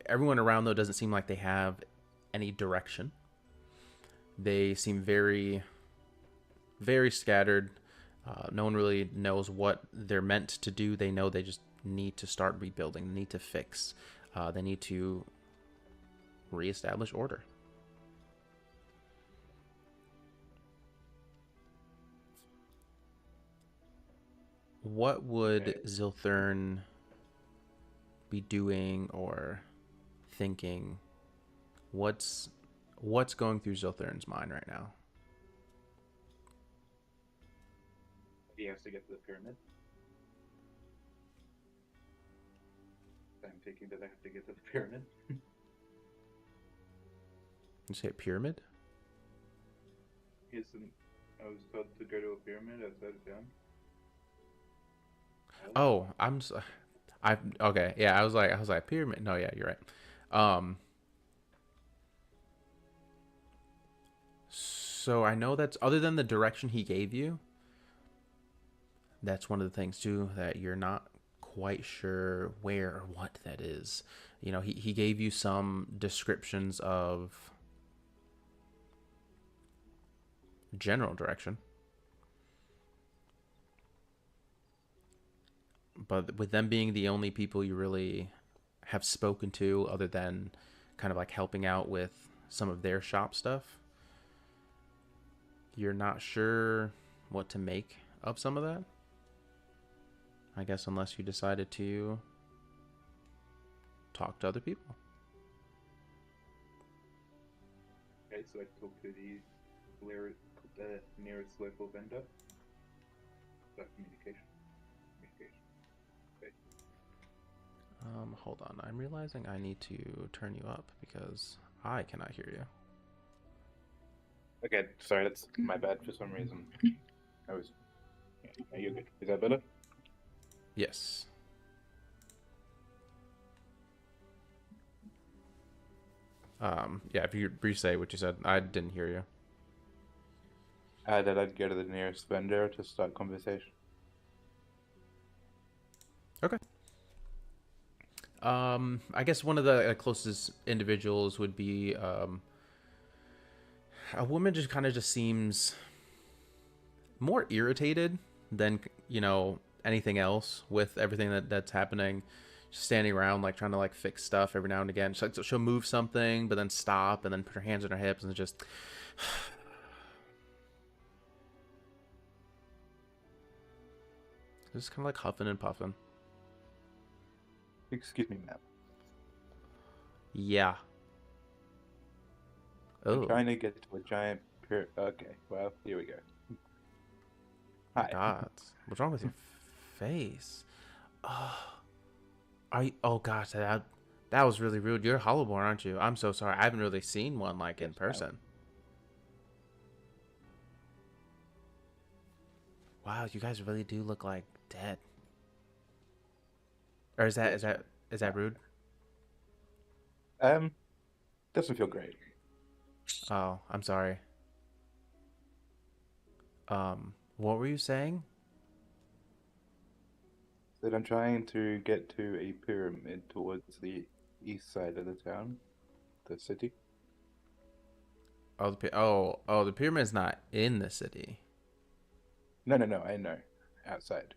Everyone around, though, doesn't seem like they have any direction. They seem very, very scattered. No one really knows what they're meant to do. They know they just need to start rebuilding. They need to fix. They need to reestablish order. What would Zilthern be doing or thinking? What's going through Zilthern's mind right now? He has to get to the pyramid. I'm thinking that I have to get to the pyramid. You say a pyramid? Isn't I was told to go to a pyramid outside of town. Oh, okay. Yeah, I was like pyramid. No, yeah, you're right. So I know that's, other than the direction he gave you, that's one of the things too, that you're not quite sure where or what that is. He gave you some descriptions of general direction, but with them being the only people you really have spoken to, other than kind of like helping out with some of their shop stuff, you're not sure what to make of some of that. I guess unless you decided to talk to other people. Okay, so I talk to the nearest local vendor. That communication. Okay. Hold on. I'm realizing I need to turn you up because I cannot hear you. Okay, sorry, that's my bad for some reason. I was. Yeah, you're good. Is that better? Yes. Yeah, if you re-say what you said, I didn't hear you. That I'd go to the nearest vendor to start conversation. Okay. I guess one of the closest individuals would be a woman. Just kind of just seems more irritated than anything else with everything that's happening. Just standing around like trying to like fix stuff every now and again. She'll move something, but then stop, and then put her hands on her hips and just. Just kind of like huffing and puffing. Excuse me, ma'am. Yeah. I'm Oh. trying to get to a giant pyramid. Okay, well, here we go. Hi. God, what's wrong with your face? Oh, are you? Oh gosh, that was really rude. You're Hollowborn, aren't you? I'm so sorry. I haven't really seen one like in Yes, ma'am. person. Wow, you guys really do look like dead. Or is that rude? Doesn't feel great. Oh, I'm sorry. What were you saying? That I'm trying to get to a pyramid towards the east side of the town, the city. Oh, the pyramid's not in the city. No, I know. Outside.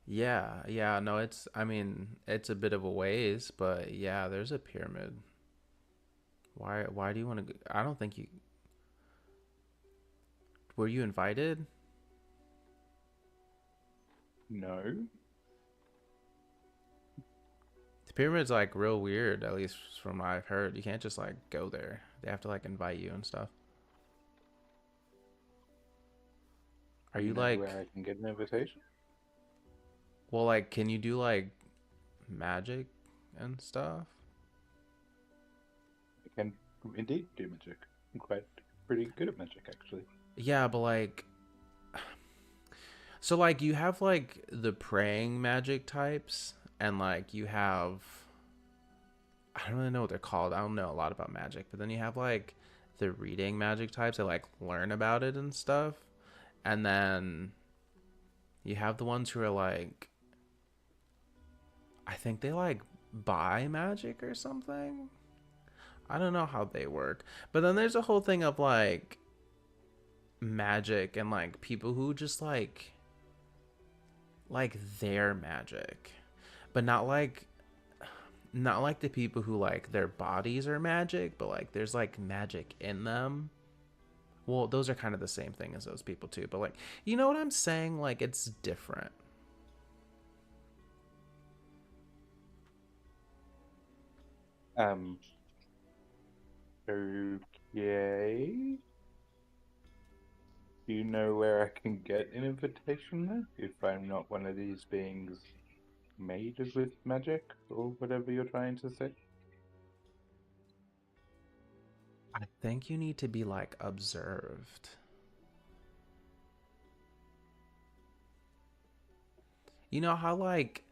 Yeah, no, it's a bit of a ways, but yeah, there's a pyramid. Why do you want to go? I don't think you were you invited? No. The pyramid's like real weird, at least from what I've heard. You can't just like go there. They have to like invite you and stuff. Are you know like, where I can get an invitation? well, like, can you do like magic and stuff? I can indeed do magic. I'm pretty good at magic, actually. Yeah, but like, so like you have like the praying magic types, and like you have, I don't really know what they're called. I don't know a lot about magic, but then you have like the reading magic types that like learn about it and stuff, and then you have the ones who are like, I think they like buy magic or something. I don't know how they work, but then there's a whole thing of like magic and like people who just like their magic, but not like the people who like their bodies are magic, but like there's like magic in them. Well, those are kind of the same thing as those people too, but like, you know what I'm saying? Like, it's different. Okay. Do you know where I can get an invitation then? If I'm not one of these beings made with magic, or whatever you're trying to say? I think you need to be like observed. You know how like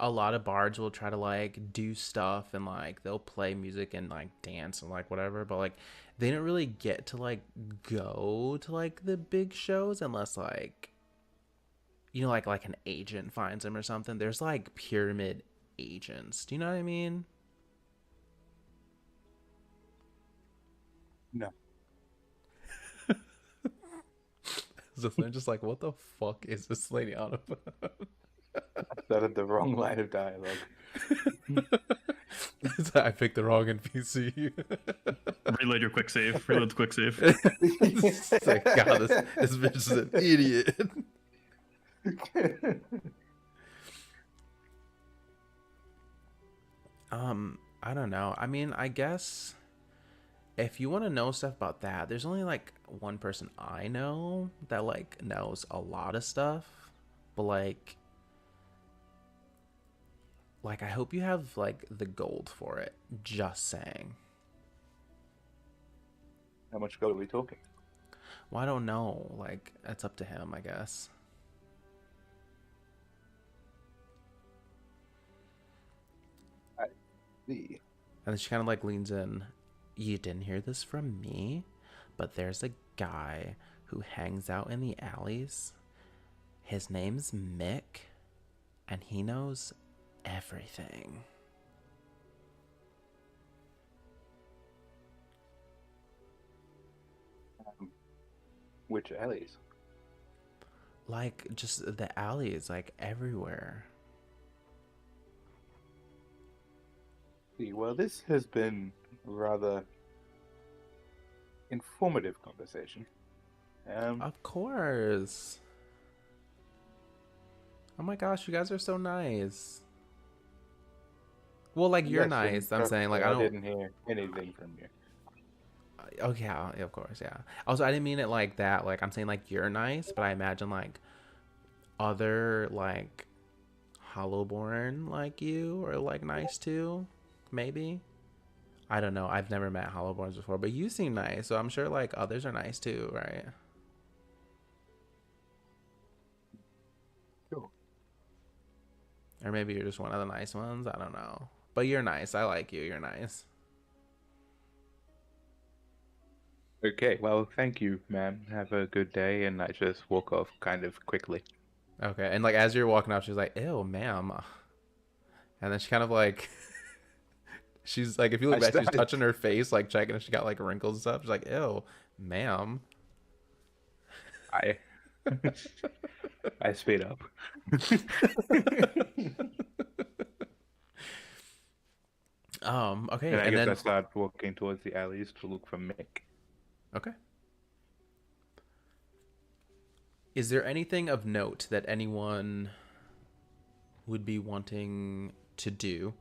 a lot of bards will try to like do stuff and like they'll play music and like dance and like whatever, but like they don't really get to like go to like the big shows unless like like an agent finds them or something. There's like pyramid agents. Do you know what I mean? No. So they're just like, what the fuck is this lady on about? That is the wrong line of dialogue. I picked the wrong NPC. Reload your quick save. Reload the quick save. It's like, God, this bitch is an idiot. I don't know. I mean, I guess if you want to know stuff about that, there's only like one person I know that like knows a lot of stuff, but like I hope you have like the gold for it. Just saying. How much gold are we talking? Well, I don't know. Like, it's up to him, I guess. I see. And then she kind of like leans in. You didn't hear this from me, but there's a guy who hangs out in the alleys. His name's Mick, and he knows everything. Which alleys? Like, just the alleys, like, everywhere. See, well, this has been a rather informative conversation. Of course. Oh my gosh, you guys are so nice. Well, like, you're yes, and nice. I'm trust saying, me, like, I don't. didn't hear anything from you. Oh yeah, of course, yeah. Also, I didn't mean it like that. Like, I'm saying, like, you're nice, but I imagine, like, other, like, Hollowborn like you are, like, nice too. Maybe. I don't know. I've never met Hollowborns before, but you seem nice, so I'm sure, like, others are nice too, right? Sure. Or maybe you're just one of the nice ones. I don't know. But you're nice. I like you. You're nice. Okay, well, thank you, ma'am. Have a good day, and I just walk off kind of quickly. Okay. And, like, as you're walking off, she's like, ew, ma'am. And then she kind of, like, she's like, if you look I back, she's started- touching her face, like, checking if she got, like, wrinkles and stuff. She's like, ew, ma'am. I I speed up. Okay. And I And guess I then, start walking towards the alleys to look for Mick. okay. Is there anything of note that anyone would be wanting to do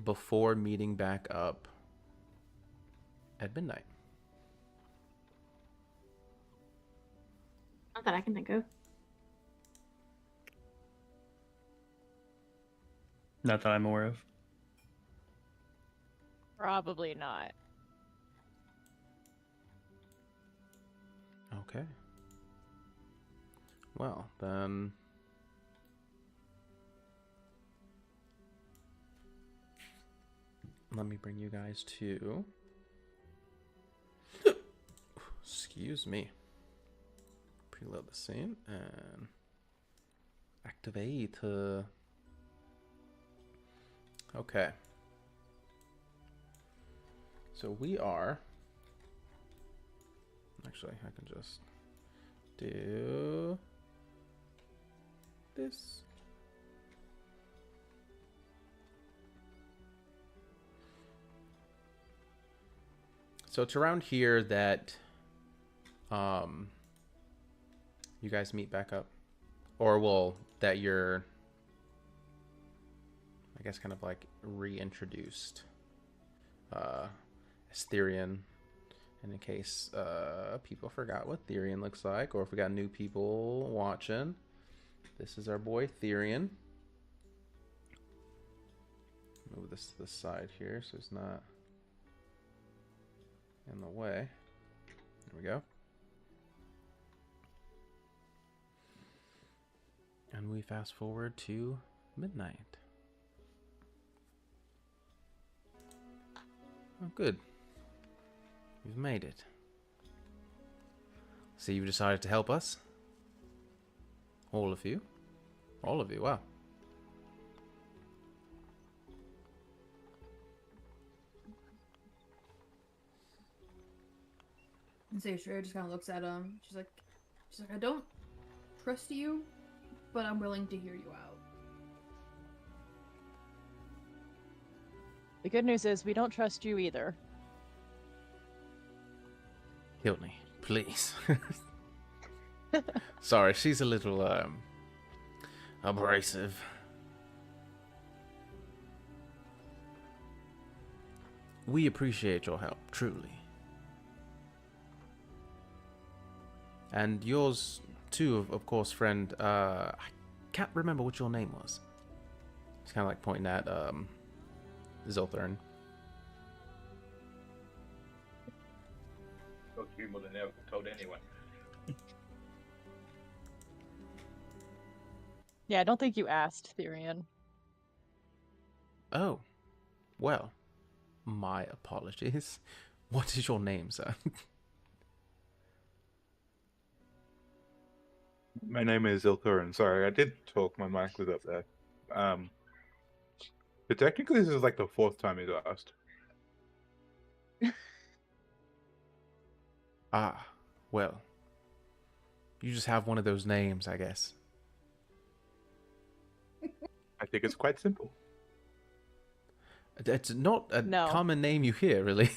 before meeting back up at midnight? Not that I can think of. Not that I'm aware of. Probably not. Okay. Well, then let me bring you guys to excuse me. Preload the scene and activate. Okay. So we are. Actually, I can just do this. So it's around here that you guys meet back up, or well, that you're, I guess, kind of like reintroduced as Therian. And in case people forgot what Therian looks like, or if we got new people watching, this is our boy Therian. Move this to the side here so it's not in the way. There we go. And we fast forward to midnight. Oh, good. You've made it. So you've decided to help us? All of you? All of you, wow. And Seisha just kind of looks at him. She's like, I don't trust you, but I'm willing to hear you out. The good news is we don't trust you either. Hiltney, please. Sorry, she's a little abrasive. We appreciate your help, truly. And yours too, of course, friend. I can't remember what your name was. He's kind of like pointing at Zolthern. Told you more than I ever told anyone. Yeah, I don't think you asked, Therian. Oh, well, my apologies. What is your name, sir? My name is Ilkurin. Sorry, I did talk. My mic was up there. But technically, this is like the 4th time he's asked. Ah, well. You just have one of those names, I guess. I think it's quite simple. It's not a No. common name you hear, really.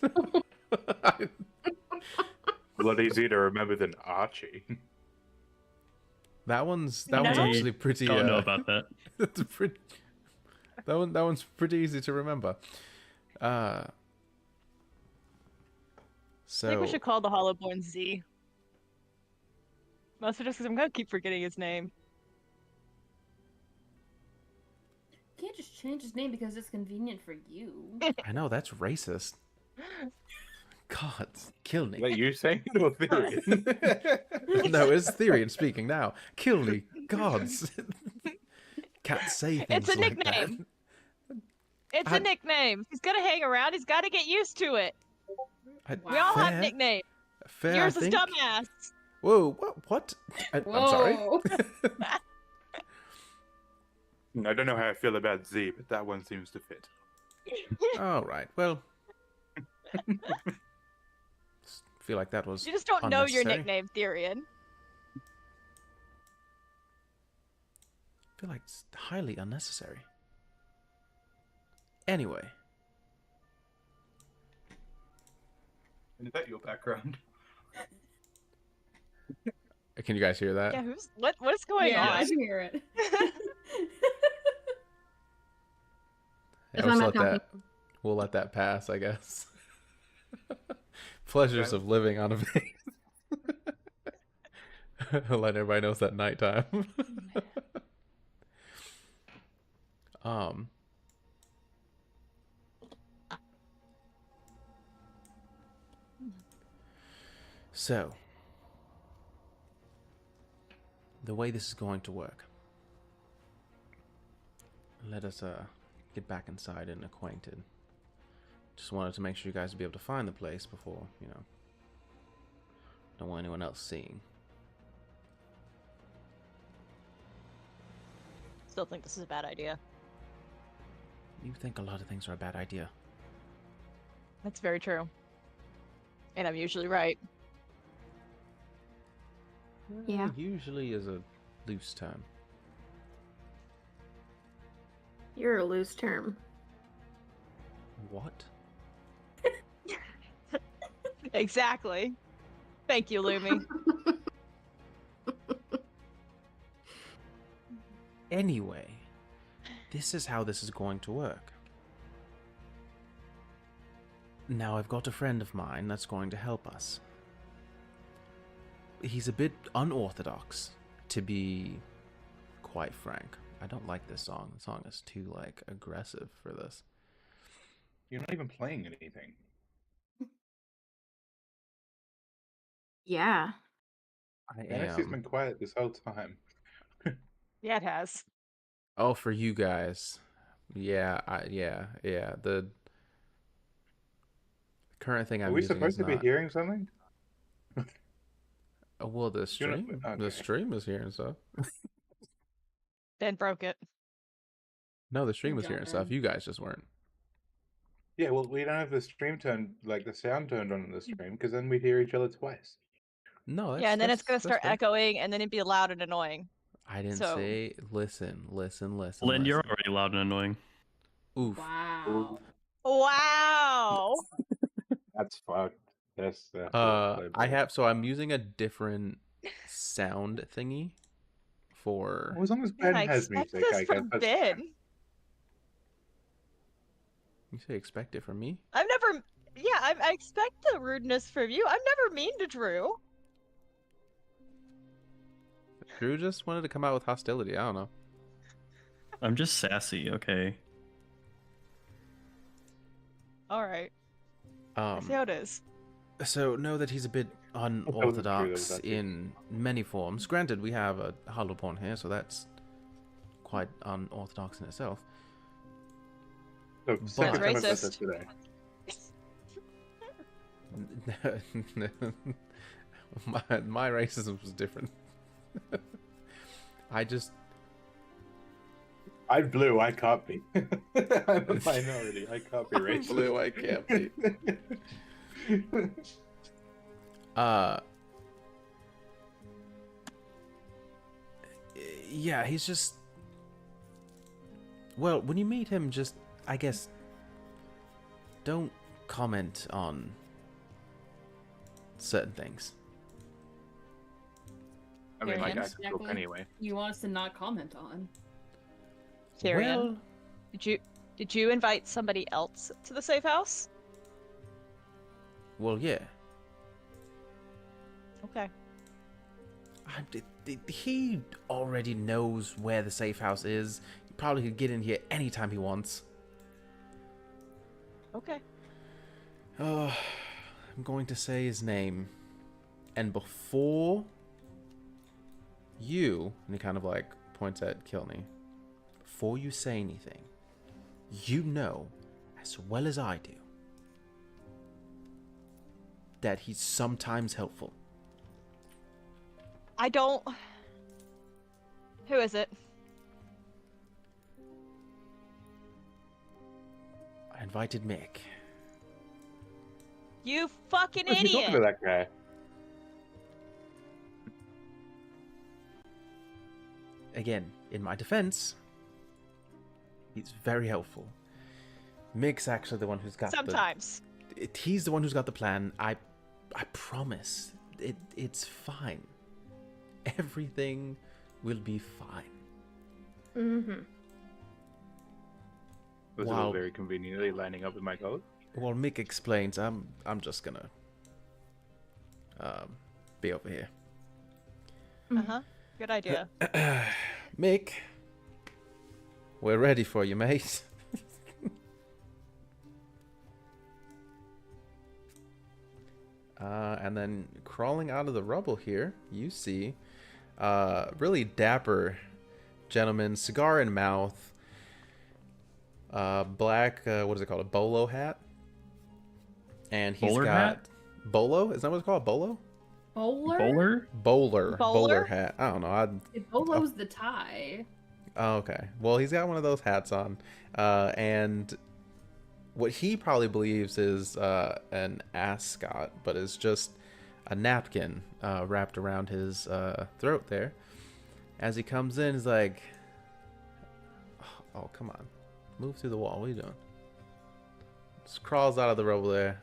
A lot easier to remember than Archie. That one's No. actually pretty. Don't know about that. That's pretty. That one's pretty easy to remember. So I think we should call the Hollowborn Z. Mostly just because I'm gonna keep forgetting his name. You can't just change his name because it's convenient for you. I know that's racist. God, kill me. Like you saying it or theory? No, it's theory and speaking now. Kill me, gods. Can't say things It's a like nickname. that. It's I- a nickname. He's gonna hang around. He's got to get used to it. We all have Fair, nicknames. fair, Yours I is think. dumbass. Whoa, what? I'm sorry. Whoa. I don't know how I feel about Z, but that one seems to fit. All right. Well, feel like that was. You just don't know your unnecessary. nickname, Therian. Feel like it's highly unnecessary. Anyway, Is that your background? can you guys hear that? Yeah, what is going yeah, I on? can hear it. Yeah, That's why I'm not we'll let that pass, I guess. Pleasures of living on a base. Let everybody know it's at nighttime. So the way this is going to work. Let us get back inside and acquainted. Just wanted to make sure you guys would be able to find the place before, don't want anyone else seeing. Still think this is a bad idea. You think a lot of things are a bad idea. That's very true. And I'm usually right. Yeah. Usually is a loose term. You're a loose term. What? Exactly. Thank you, Lumi. Anyway, this is how this is going to work. Now I've got a friend of mine that's going to help us. He's a bit unorthodox, to be quite frank. I don't like this song. The song is too, aggressive for this. You're not even playing anything. Yeah. I Alexi's am. been quiet this whole time. Yeah, it has. Oh, for you guys. Yeah, yeah. The current thing Are I'm we using supposed is to be not... hearing something? Oh, well, the You're not- stream, okay. the stream is hearing stuff. Ben broke it. No, the stream Good was job, hearing stuff. Ben. You guys just weren't. Yeah, well, we don't have the stream turned, the sound turned on in the stream, because then we hear each other twice. No, that's, Yeah, and then it's gonna that's start fair. echoing, and then it'd be loud and annoying. I didn't so- say. Listen. Lynn, you're already loud and annoying. Oof. Wow. Wow. That's fucked. That's I have. So I'm using a different sound thingy for. Well, as long as Man, Ben I has expect music, I this guess from that's Ben. fine. You say expect it from me? I've never. Yeah, I expect the rudeness from you. I'm never mean to Drew. Drew just wanted to come out with hostility. I don't know. I'm just sassy, okay? All right. I see how it is. So know that he's a bit that was true, unorthodox that was in many forms. Granted, we have a Hollowborn here, so that's quite unorthodox in itself. So, second time I've said racist. that today. my racism was different. I just I'm blue. I can't be. I'm a minority. I can't be racist. Blue, I can't be. Yeah, he's just. Well, when you meet him, just I guess don't comment on certain things. I mean, like, I Tyrion. can talk anyway. You want us to not comment on? Tyrion, Well, did you invite somebody else to the safe house? well, yeah. Okay. He already knows where the safe house is. He probably could get in here anytime he wants. Okay. Oh, I'm going to say his name. And before you, and he kind of like points at Kilney, before you say anything, you know as well as I do that he's sometimes helpful. I don't. Who is it? I invited Mick. You fucking Why is he talking to idiot! that guy? Again, in my defense, he's very helpful. Mick's actually the one who's got Sometimes. he's the one who's got the plan. I promise. It's fine. Everything will be fine. Mm-hmm. Was it Wow. all very conveniently lining up with my code? While Mick explains, I'm just gonna be over here. Uh huh. Good idea. Mick, we're ready for you, mate. And then crawling out of the rubble here, you see really dapper gentleman, cigar in mouth, black, what is it called, a bolo hat? And he's Bowler got... hat? Bolo? Is that what it's called, bolo? Bowler? Bowler? Bowler Bowler? hat. I don't know. Bolo's the tie. Oh, okay. Well, he's got one of those hats on, and what he probably believes is an ascot, but is just a napkin wrapped around his throat there. As he comes in, he's like, "Oh, come on, move through the wall. What are you doing?" Just crawls out of the rubble there.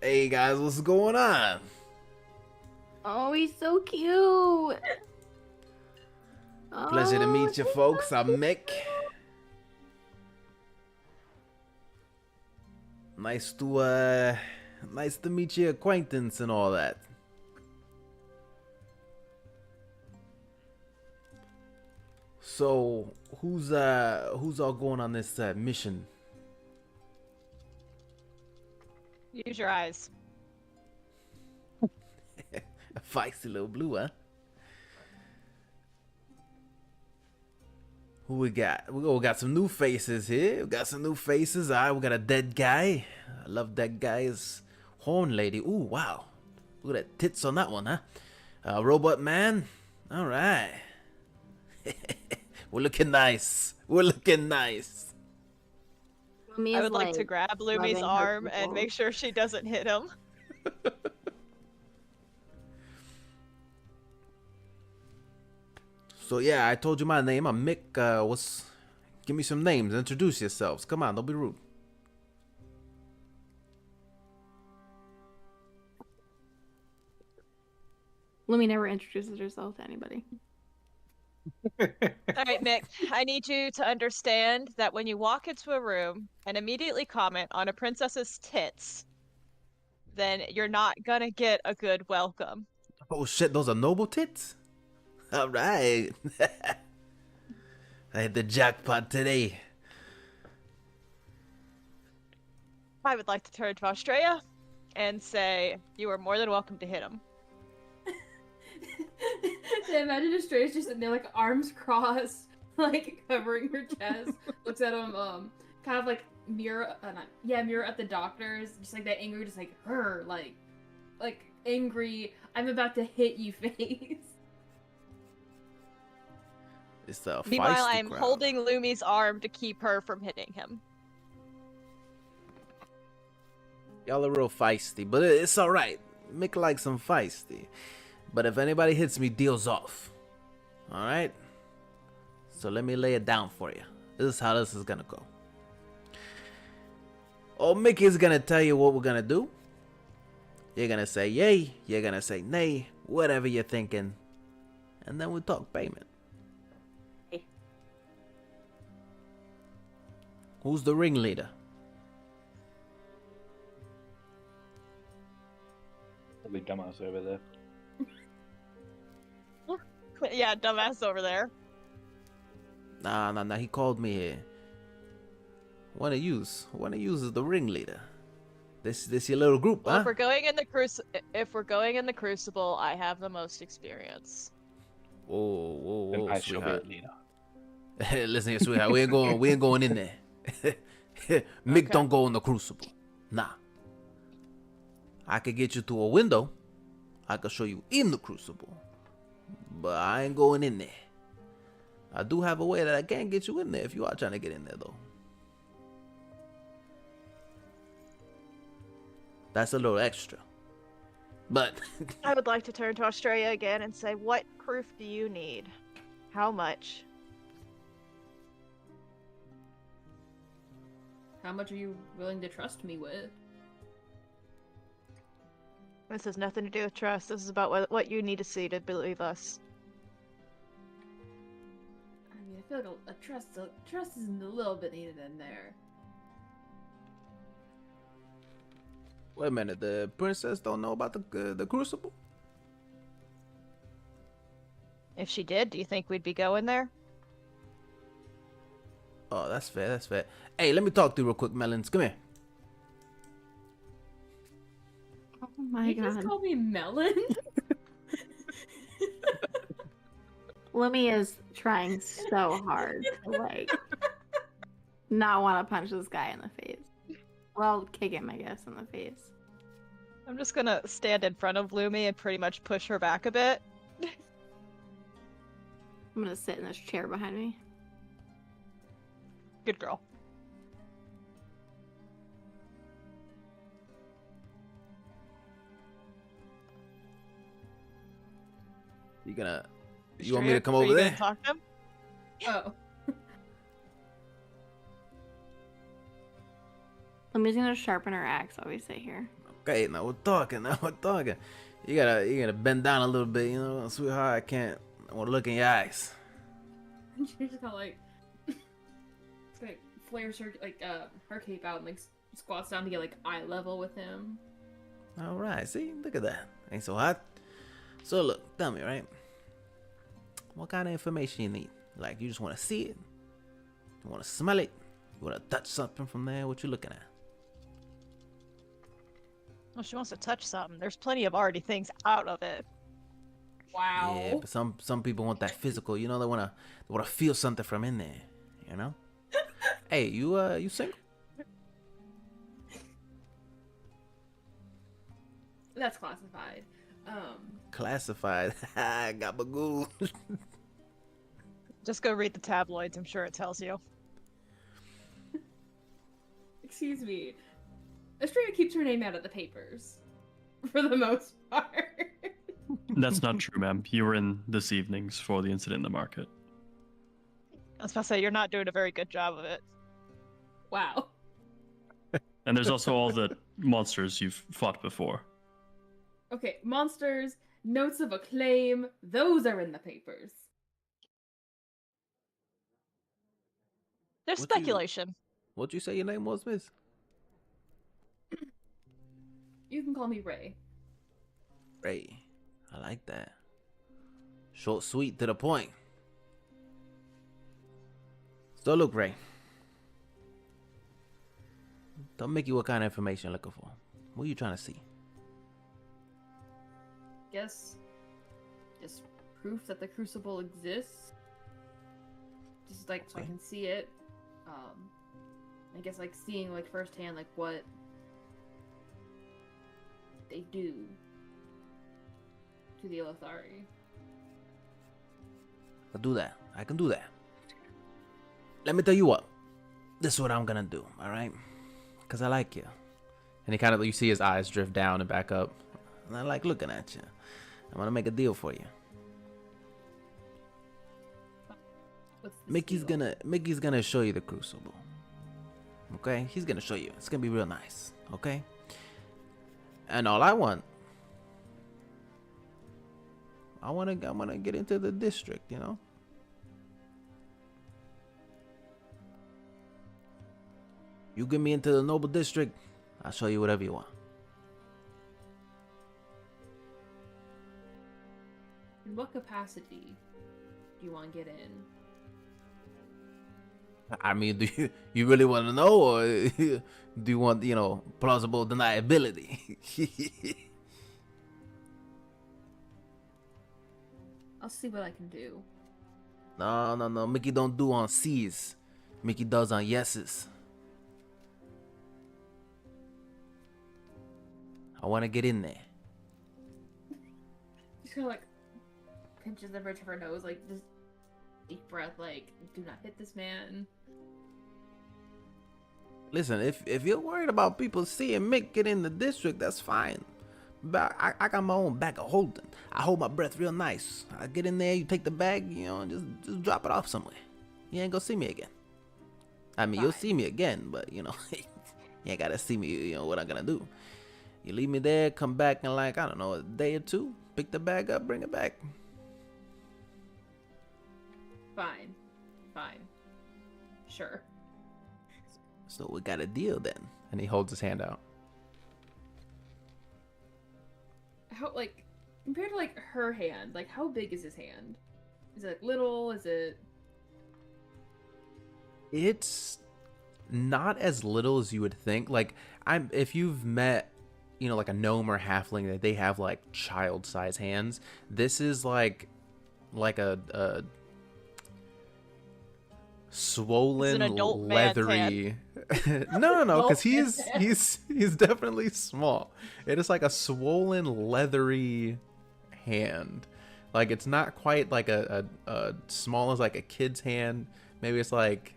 Hey guys, what's going on? Oh, he's so cute. Pleasure to Oh, meet you, he's folks. so I'm Mick. cute. Nice to meet your acquaintance and all that. So, who's all going on this mission? Use your eyes. A feisty little blue, huh? Who we got? We got some new faces here. We got some new faces. All right, we got a dead guy. I love that guy's horn lady. Ooh, wow. Look at that tits on that one, huh? Robot man. All right. We're looking nice. We're looking nice. Lumi I is, would like to grab Lumi's loving her arm and people. make sure she doesn't hit him. So yeah, I told you my name. I'm Mick. Give me some names. Introduce yourselves. Come on, don't be rude. Lumi never introduces herself to anybody. All right, Mick, I need you to understand that when you walk into a room and immediately comment on a princess's tits, then you're not gonna get a good welcome. Oh shit, those are noble tits? Alright. I hit the jackpot today. I would like to turn to Australia and say you are more than welcome to hit him. So imagine Estrella's just sitting there, like arms crossed, like covering her chest. Looks at him, kind of like mirror at the doctors, just like that angry, just like her, like angry. I'm about to hit you face. It's the Meanwhile, feisty I'm crowd. holding Lumi's arm to keep her from hitting him. Y'all are real feisty, but it's all right. Mick likes some feisty. But if anybody hits me, deals off. All right? So let me lay it down for you. This is how this is gonna go. Old Mickey's gonna tell you what we're gonna do. You're gonna say yay, you're gonna say nay, whatever you're thinking. And then we talk payment. Hey. Who's the ringleader? Probably dumbass over there. Yeah, dumbass over there. Nah, he called me here. One of yous is the ringleader. This your little group, Well, huh? if we're going in the crucible, I have the most experience. Whoa, Then I shall be sweetheart. the leader. Listen here, sweetheart. We ain't going in there. Mick Okay. don't go in the crucible. Nah. I could get you to a window. I could show you in the crucible. But I ain't going in there. I do have a way that I can get you in there if you are trying to get in there, though. That's a little extra. But I would like to turn to Australia again and say, what proof do you need? How much? How much are you willing to trust me with? This has nothing to do with trust. This is about what you need to see to believe us. I mean, I feel like a trust is a little bit needed in there. wait a minute, the princess don't know about the crucible? If she did, do you think we'd be going there? Oh, that's fair, that's fair. Hey, let me talk to you real quick, Melons. Come here. Oh my You just god. call me Melon? Lumi is trying so hard to like not want to punch this guy in the face. Well, kick him, I guess, in the face. I'm just gonna stand in front of Lumi and pretty much push her back a bit. I'm gonna sit in this chair behind me. Good girl. You want me to come Are over you gonna there? talk to him? Oh. Lumi's gonna sharpen her axe while we sit here. Okay, now we're talking. You gotta bend down a little bit, you know, sweetheart. I can't. I want to look in your eyes. She just kind of like, flares her her cape out and like squats down to get like eye level with him. All right, see, look at that. Ain't so hot. So look, tell me, right? What kind of information you need? Like, you just want to see it? You want to smell it? You want to touch something from there? What you looking at? Well, she wants to touch something. There's plenty of already things out of it. Wow. Yeah, but some people want that physical. You know, they wanna feel something from in there. You know? Hey, you single? That's classified. Classified. Gabagool. Just go read the tabloids. I'm sure it tells you. Excuse me. Estrella keeps her name out of the papers. For the most part. That's not true, ma'am. You were in this evening's for the incident in the market. I was about to say, you're not doing a very good job of it. Wow. And there's also all the monsters you've fought before. Okay, monsters, notes of acclaim, those are in the papers. There's What you- speculation. What'd you say your name was, miss? You can call me Ray. Ray. I like that. Short, sweet, to the point. So look, Ray. Don't make you what kind of information you're looking for. What are you trying to see? Guess just proof that the crucible exists. Just like so I Okay. can see it. I guess like seeing like firsthand like what they do to the Elithari. I'll do that. I can do that. Let me tell you what. This is what I'm gonna do, all right? Because I like you. And he kind of, you see his eyes drift down and back up. And I like looking at you. I'm gonna make a deal for you. What's the Mickey's gonna show you the crucible. Okay? He's gonna show you. It's gonna be real nice. Okay? And all I wanna get into the district, you know? You get me into the noble district, I'll show you whatever you want. In what capacity do you want to get in? I mean, do you really want to know, or do you want, plausible deniability? I'll see what I can do. No. Mickey don't do on C's. Mickey does on yeses. I want to get in there. Just kind of like pinches the bridge of her nose, like just deep breath, like do not hit this man. Listen, if you're worried about people seeing Mick get in the district, that's fine. But I got my own bag of holding. I hold my breath real nice. I get in there, you take the bag, and just drop it off somewhere. You ain't gonna see me again. I mean, you'll see me again, but you ain't gotta see me. What I'm gonna do. You leave me there, come back in like, I don't know, a day or two, pick the bag up, bring it back. Fine. Sure. So we got a deal then. And he holds his hand out. How, like, compared to like her hand, like how big is his hand? Is it like little? Is it? It's not as little as you would think. Like, if you've met, like a gnome or halfling, that they have like child-size hands. This is like a swollen, It's an adult man's leathery. No, because he's definitely small. It is like a swollen, leathery hand. Like, it's not quite like a small as like a kid's hand. Maybe it's like,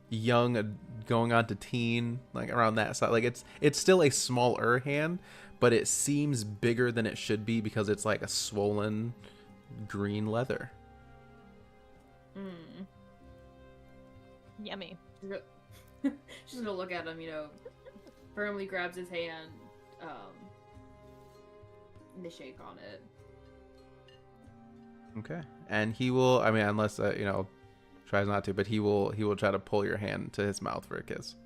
young going on to teen, like around that side. Like, it's still a smaller hand, but it seems bigger than it should be because it's like a swollen green leather. Yummy. She's gonna look at him, firmly grabs his hand, and they shake on it. Okay. And he will, I mean, unless tries not to, but he will try to pull your hand to his mouth for a kiss.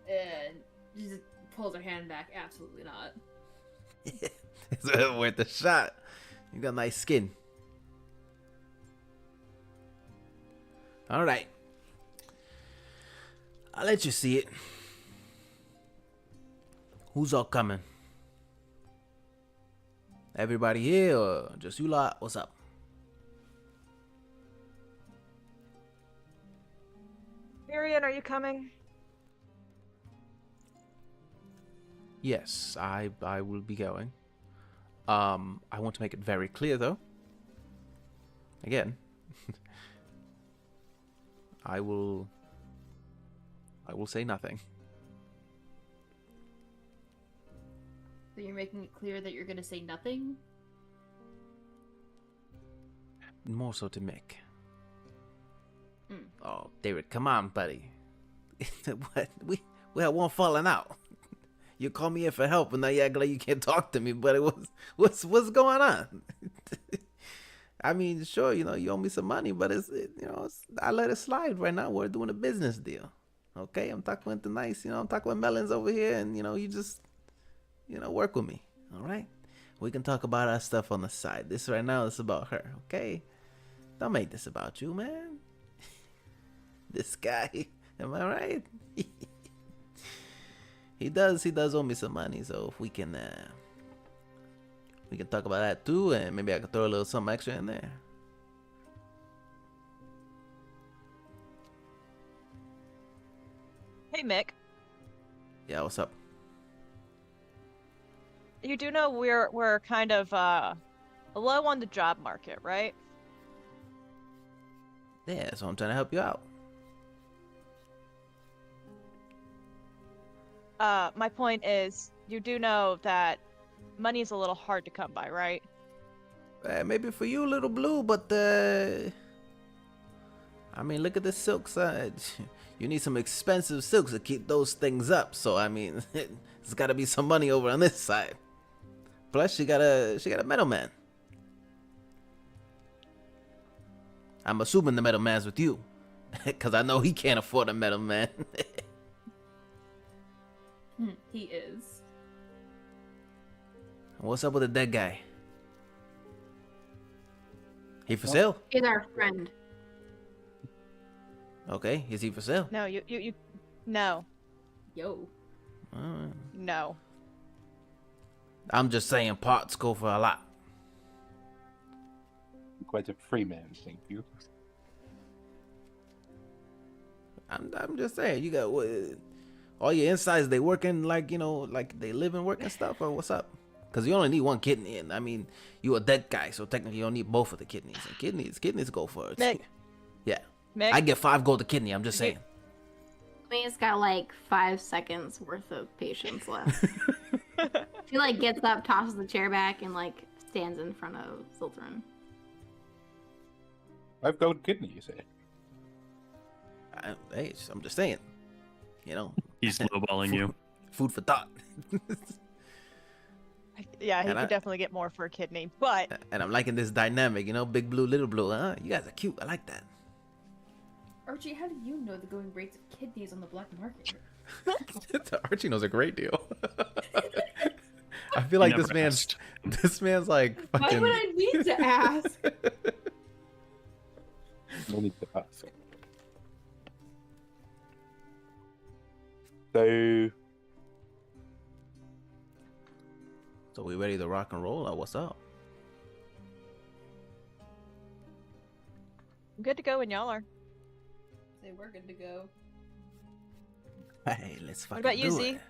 And she just pulls her hand back. Absolutely not. It's worth a shot. You got nice skin. All right. I'll let you see it. Who's all coming? Everybody here, or just you lot? What's up? Mirian, are you coming? Yes, I will be going. I want to make it very clear, though. Again, I will say nothing. So you're making it clear that you're gonna say nothing? More so to Mick. Mm. Oh, David, come on, buddy. What? We had one falling out. You call me in for help, and now you act like you can't talk to me. But what's going on? I mean, sure, you owe me some money, but I let it slide right now. We're doing a business deal, okay? I'm talking with the nice, I'm talking with Melons over here, and you just, work with me, all right? We can talk about our stuff on the side. This right now is about her, okay? Don't make this about you, man. This guy, am I right? He does owe me some money, so if we can talk about that too, and maybe I can throw a little something extra in there. Hey, Mick. Yeah, what's up? You do know we're kind of low on the job market, right? Yeah, so I'm trying to help you out. My point is, you do know that money is a little hard to come by, right? Maybe for you, little blue, but I mean, look at the silk side. You need some expensive silks to keep those things up. So I mean, there's got to be some money over on this side. Plus, she got a middleman. I'm assuming the middleman's with you, cause I know he can't afford a middleman. He is. What's up with the dead guy? He for sale? He's our friend. Okay, is he for sale? No, no, Yo. no. I'm just saying parts go for a lot. Quite a free man, thank you. I'm just saying, you got all your insides. They working like like they live and work and stuff, or what's up? Because you only need one kidney, and I mean, you a dead guy, so technically you don't need both of the kidneys. And kidneys go for it. Mick. Yeah, Mick, I get 5 gold a kidney. I'm just saying. He's got like 5 seconds worth of patience left. He like gets up, tosses the chair back, and like stands in front of Ziltron. 5 gold kidney, you say? Hey, I'm just saying. He's lowballing you. Food for thought. yeah, he and could definitely get more for a kidney, but And I'm liking this dynamic, big blue, little blue. Huh? You guys are cute. I like that. Archie, how do you know the going rates of kidneys on the black market? Archie knows a great deal. I feel like Never this man's like Why fucking. would I need to ask? No need to ask. So we ready to rock and roll, or what's up? I'm good to go when y'all are. Say we're good to go. Hey, let's fucking about you, do Z? it.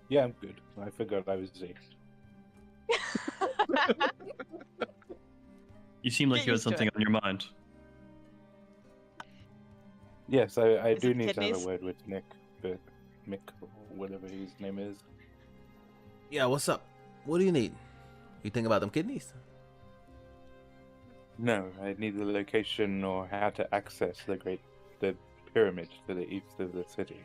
Yeah, I'm good. I forgot I was Z. You seem like Get you had used to something it. on your mind. Yes, I Is do it need to have kidneys? a word with Nick, but Mick, or whatever his name is. Yeah, what's up? What do you need? You think about them kidneys? No, I need the location or how to access the pyramid to the east of the city.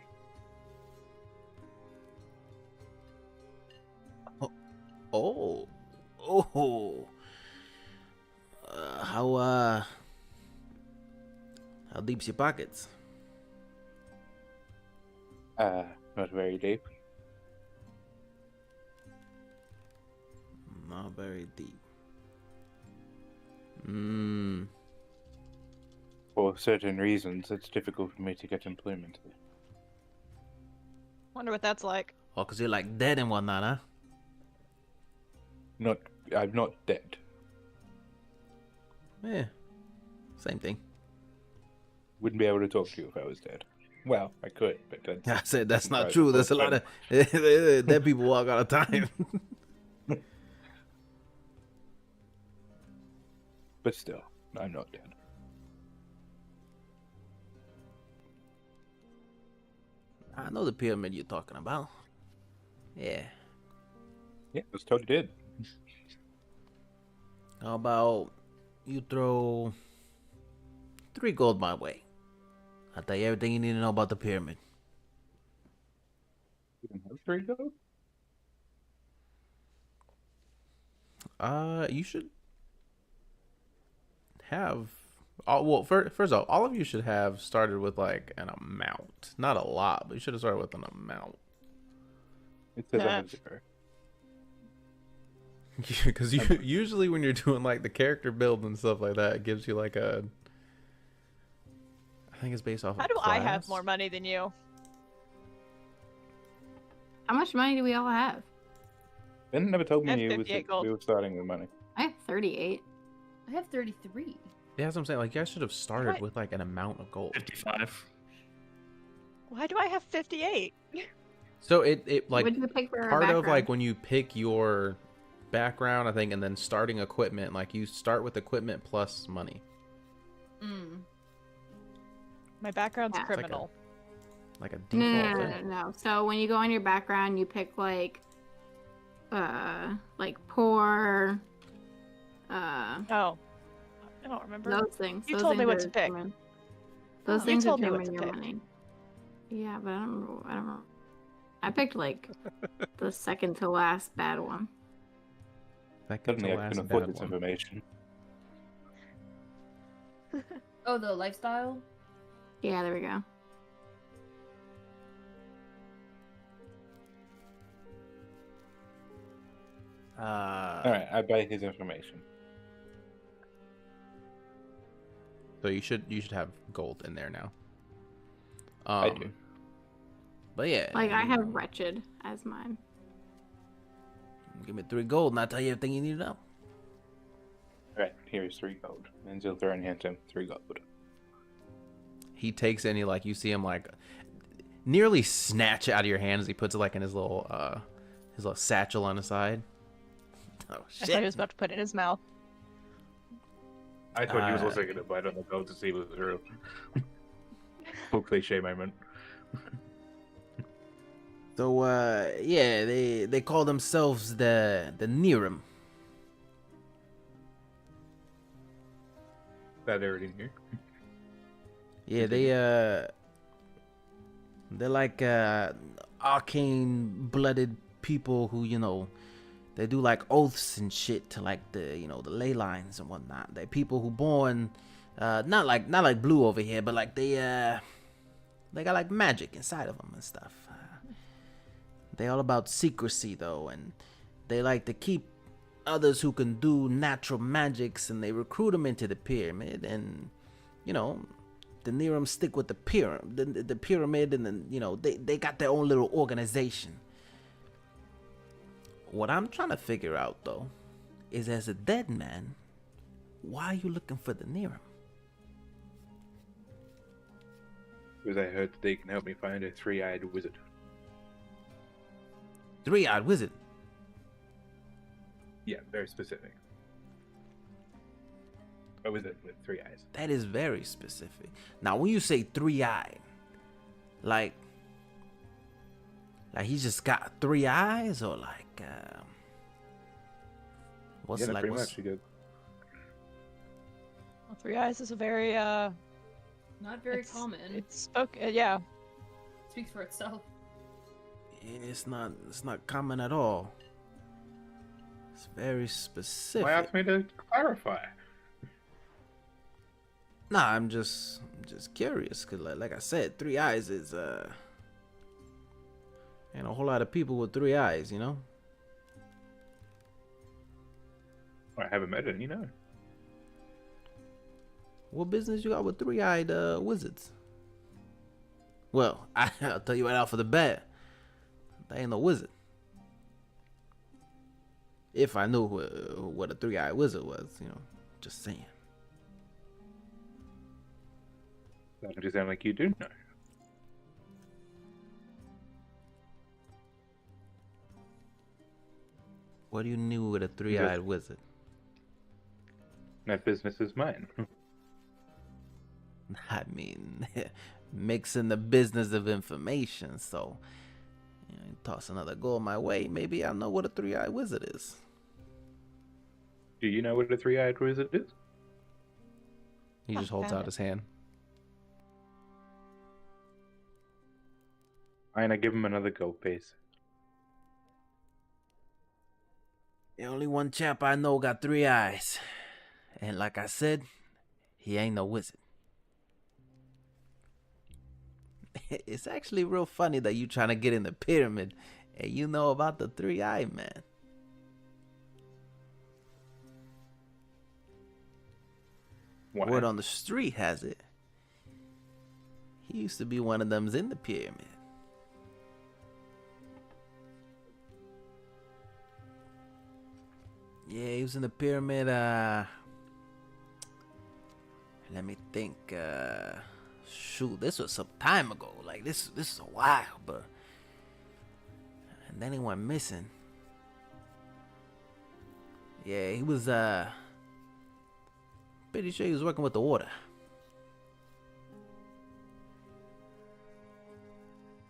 Oh, how deep's your pockets? Not very deep. Not very deep. For certain reasons, it's difficult for me to get employment here. Wonder what that's like. Oh, cause you're like dead and whatnot, huh? I'm not dead. Yeah, same thing. Wouldn't be able to talk to you if I was dead. Well, I could, but that's... I said that's not Right, true. There's a but- lot of dead people walk all the time. But still, I'm not dead. I know the pyramid you're talking about. Yeah. Yeah, I was totally dead. How about you throw 3 gold my way? I'll tell you everything you need to know about the pyramid. You can have 3 gold? You should have. Well, first off, all of you should have started with like an amount, not a lot, but you should have started with an amount. It says I Yeah. have 0. Because usually when you're doing like the character build and stuff like that, it gives you like a. I think it's based off. How of do I have class. more money than you? How much money do we all have? Ben never told I me have it was 58 gold. we were starting with money. I have 38. I have 33. Yeah, that's what I'm saying. Like, you guys should have started What? with like an amount of gold. 55. Why do I have 58? So it like What do you pick for our part of like background? when you pick your background, I think, and then starting equipment, like you start with equipment plus money. Mm. My background's Yeah. It's like a- criminal. Like a No, no, default no, no, thing. no. So when you go on your background, you pick like poor, Oh, I don't remember. those things. You Those told me things what are to pick. determine- Those You things told me what determine to your pick. money. Yeah, but I don't remember. I don't remember. I picked like the second to last bad one. Second to Suddenly I last can afford bad this one. information. Oh, the lifestyle. Yeah, there we go. Alright, I buy his information. So you should have gold in there now. I do. But yeah, Like I you have know, wretched as mine. give me 3 gold and I'll tell you everything you need to know. Alright, here's 3 gold. And Zilthran hands him 3 gold. He takes it and you see him like nearly snatch it out of your hands. He puts it like in his little satchel on the side. Oh I shit. thought he was about to put it in his mouth. I thought he was Uh, also going to bite on the gold to see if it was real. Full cliche moment. So yeah, they call themselves the Nirim. That already in here. Yeah, they're like arcane blooded people who, they do like oaths and shit to like the the ley lines and whatnot. They're people who born not like Blue over here, but like they got like magic inside of them and stuff. They all about secrecy though, and they like to keep others who can do natural magics, and they recruit them into the pyramid, and the Nirim stick with the pyramid, and then they got their own little organization. What I'm trying to figure out though is, as a dead man, why are you looking for the Nirim? Because I heard that they can help me find a 3-eyed wizard. 3-eyed wizard. Yeah, very specific. A wizard with 3 eyes. That is very specific. Now, when you say 3-eyed, like he's just got 3 eyes, or like what's Yeah, like pretty what's, much. You go, Well, 3 eyes is a very Not very it's- common. It's spoken. Yeah. Speaks for itself. it's not common at all. It's very specific. why ask me to clarify? Nah, I'm just curious, cause like I said, 3 eyes is ain't a whole lot of people with 3 eyes, I haven't met any, What business you got with 3-eyed wizards? Well, I'll tell you right off of the bat, they ain't no wizard. If I knew what a 3-eyed wizard was, just saying. Doesn't you sound like you do know? What do you knew with a 3-eyed wizard? That business is mine. I mean, mixing the business of information, so you toss another goal my way, maybe I'll know what a 3-eyed wizard is. Do you know what a 3-eyed wizard is? He just holds found out it. his hand. Fine, I give him another gold piece. The only one chap I know got 3 eyes. And like I said, he ain't no wizard. It's actually real funny that you trying to get in the pyramid and you know about the 3-eyed man. Why? Word on the street has it, he used to be one of them's in the pyramid. Yeah, he was in the pyramid, let me think, shoot, this was some time ago. Like, this is a while, but then he went missing. Yeah, he was pretty sure he was working with the water.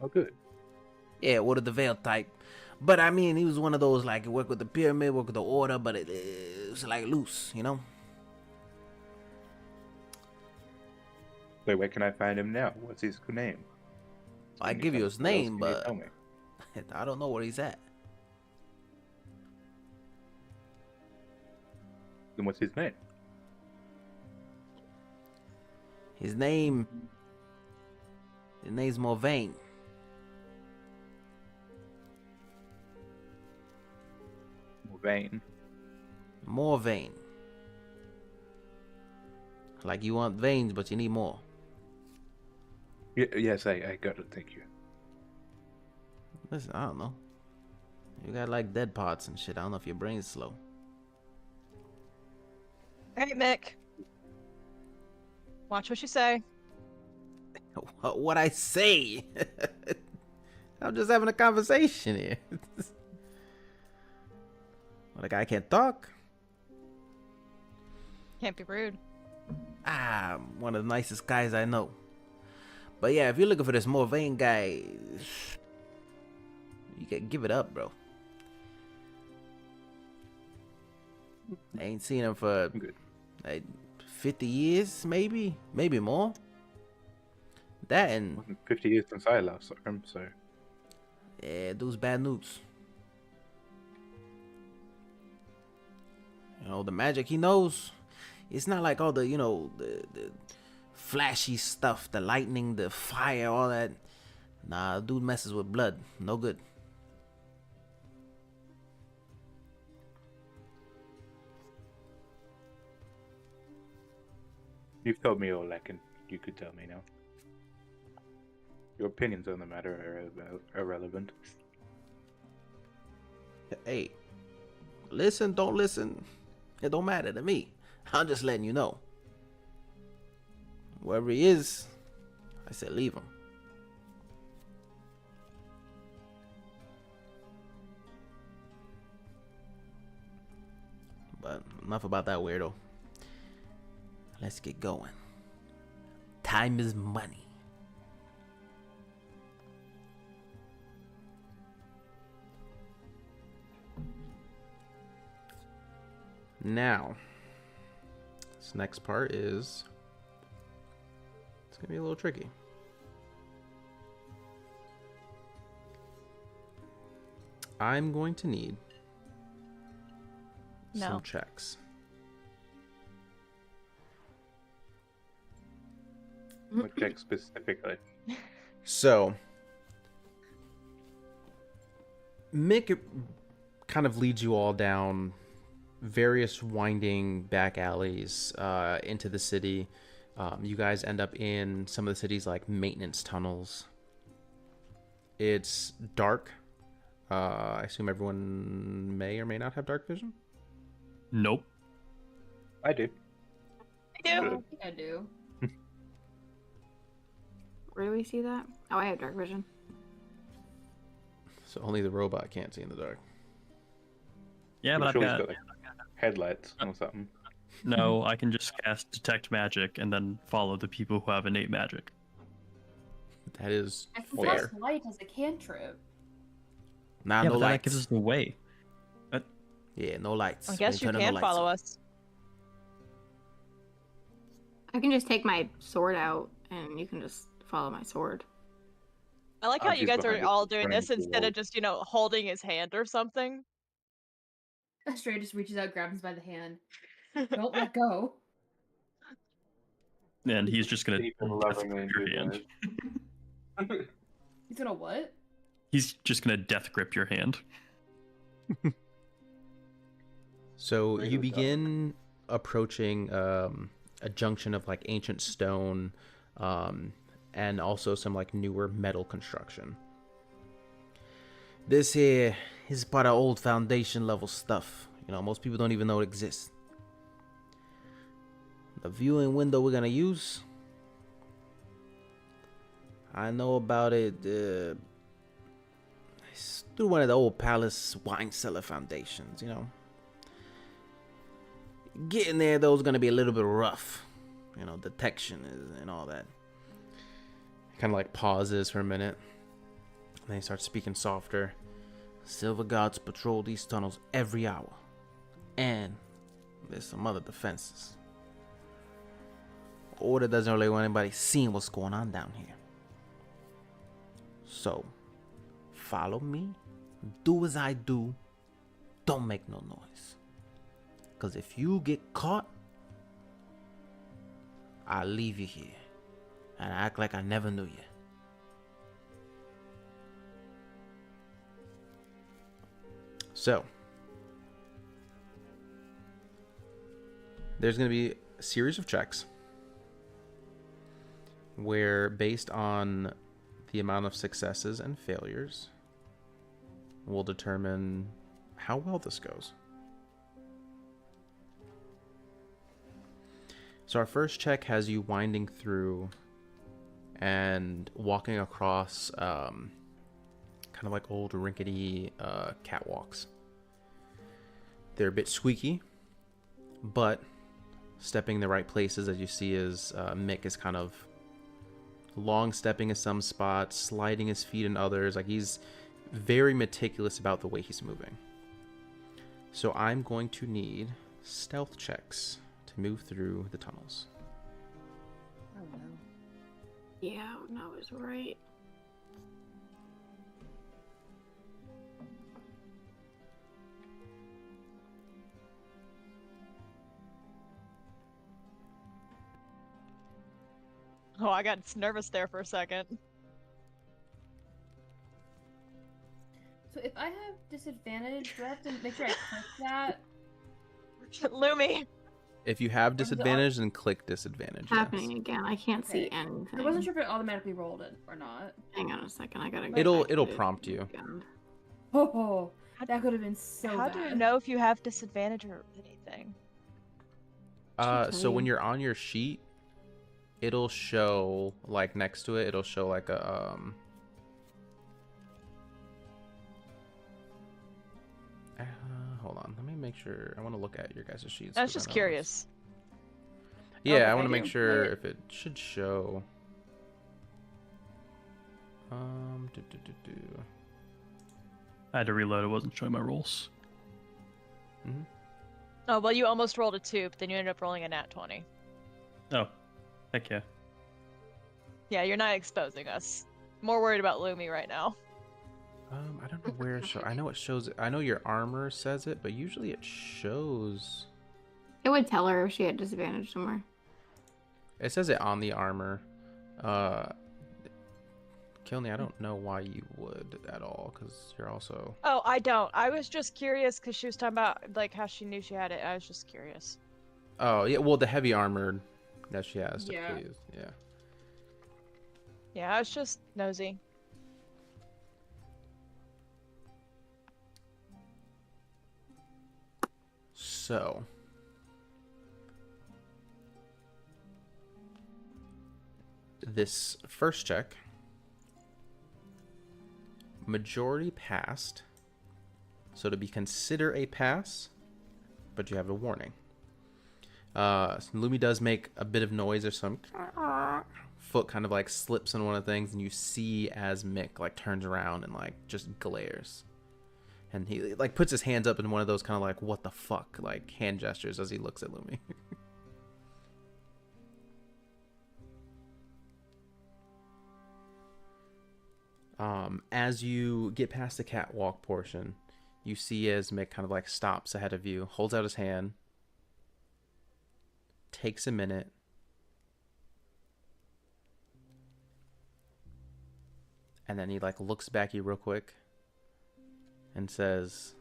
Oh, good. Yeah, Order the Veil type. But I mean, he was one of those like he worked with the pyramid, worked with the order, but it was like loose, you know. So where can I find him now? What's his name? I Can give you tell- his what else name, can you but tell me? I don't know where he's at. Then what's his name? His name's Morvain. Vane. Morvain. Like you want veins, but you need more. Yes, I got it. Thank you. Listen, I don't know. You got like dead parts and shit. I don't know if your brain's slow. Hey, Mick. Watch what you say. What I say? I'm just having a conversation here. Well, the guy can't talk. Can't be rude. I'm one of the nicest guys I know. But yeah, if you're looking for this Morvain guy, you can give it up, bro. I ain't seen him for Good. like 50 years, maybe more. That and 50 years since I last saw him, so yeah, dude's bad news. You know, the magic he knows, it's not like all the, you know, the flashy stuff, the lightning, the fire, all that. Nah, dude messes with blood. No good. you've told me all I can. You could tell me now. Your opinions on the matter are irrelevant. Hey, listen, don't listen. It don't matter to me. I'm just letting you know. Wherever he is, I said leave him. But enough about that weirdo. Let's get going. Time is money. Now, this next part is, it's gonna be a little tricky. I'm going to need No. some checks. What check specifically? So, Mick kind of leads you all down various winding back alleys into the city. You guys end up in some of the city's like maintenance tunnels. It's dark. I assume everyone may or may not have dark vision. Nope. I do. I I do. don't think I do. Where do we see that? Oh, I have dark vision. So only the robot can't see in the dark. Yeah, I'm but sure I've he's got got like headlights or something. no. I can just cast detect magic and then follow the people who have innate magic. That is I can fair. cast light as a cantrip. Nah, Yeah, no but then that lights. gives us the way. Yeah, no lights. I We guess ain't you turning no can lights follow on. us. I can just take my sword out, and you can just follow my sword. I like how you Archie's guys are behind us, all he's doing running this through the instead of walls. just, holding his hand or something. Stray just reaches out, grabs him by the hand. Don't let go. And he's just gonna People death lovingly grip your do hand. that. He's gonna what? He's just gonna death grip your hand. So Really you dumb. begin approaching a junction of like ancient stone and also some like newer metal construction. This here is part of old Foundation level stuff. You know, most people don't even know it exists. The viewing window we're gonna use, I know about it through one of the old palace wine cellar foundations, you know. Getting there, though, is going to be a little bit rough. You know, detection and all that. Kind of like pauses for a minute. And then he starts speaking softer. Silver Guards patrol these tunnels every hour. And there's some other defenses. Order doesn't really want anybody seeing what's going on down here. So, follow me. Do as I do. Don't make no noise. Because if you get caught, I'll leave you here. And act like I never knew you. So, there's going to be a series of checks where, based on the amount of successes and failures, we'll determine how well this goes. So our first check has you winding through and walking across kind of like old rickety catwalks. They're a bit squeaky, but stepping in the right places, as you see, is Mick is kind of long stepping in some spots, sliding his feet in others. Like, he's very meticulous about the way he's moving. So I'm going to need stealth checks to move through the tunnels. Oh no. Yeah, no, it's right. Oh, I got nervous there for a second. So if I have disadvantage, do I have to make sure I click that? Lumi. If you have disadvantage, then click disadvantage. Yes. Happening again. I can't see Okay. anything. I wasn't sure if it automatically rolled it or not. Hang on a second. I gotta. It'll prompt you. Oh, that could have been so How bad. do you know if you have disadvantage or anything? So when you're on your sheet, it'll show, like, next to it, it'll show like a hold on, let me make sure. I want to look at your guys' sheets. I was 'cause just know curious. Yeah, Okay, I want to make yeah. sure if it should show. Do. I had to reload. It wasn't showing my rolls. Oh, well, you almost rolled a 2, but then you ended up rolling a nat 20. Oh, heck yeah. Yeah, you're not exposing us. More worried about Lumi right now. I don't know where it shows. I know it shows. I know your armor says it, but usually it shows. It would tell her if she had disadvantage somewhere. It says it on the armor. Kilney, I don't know why you would at all, because you're also. Oh, I don't. I was just curious because she was talking about like how she knew she had it. I was just curious. Oh yeah, well the heavy armor that she has. Yeah. Typically is, yeah. Yeah, I was just nosy. So. This first check, majority passed, so to be considered a pass, but you have a warning. Lumi does make a bit of noise or some foot kind of like slips on one of the things, and you see as Mick like turns around and like just glares, and he like puts his hands up in one of those kind of like what the fuck like hand gestures as he looks at Lumi. As you get past the catwalk portion, you see as Mick kind of like stops ahead of you, holds out his hand, takes a minute, and then he like looks back at you real quick and says,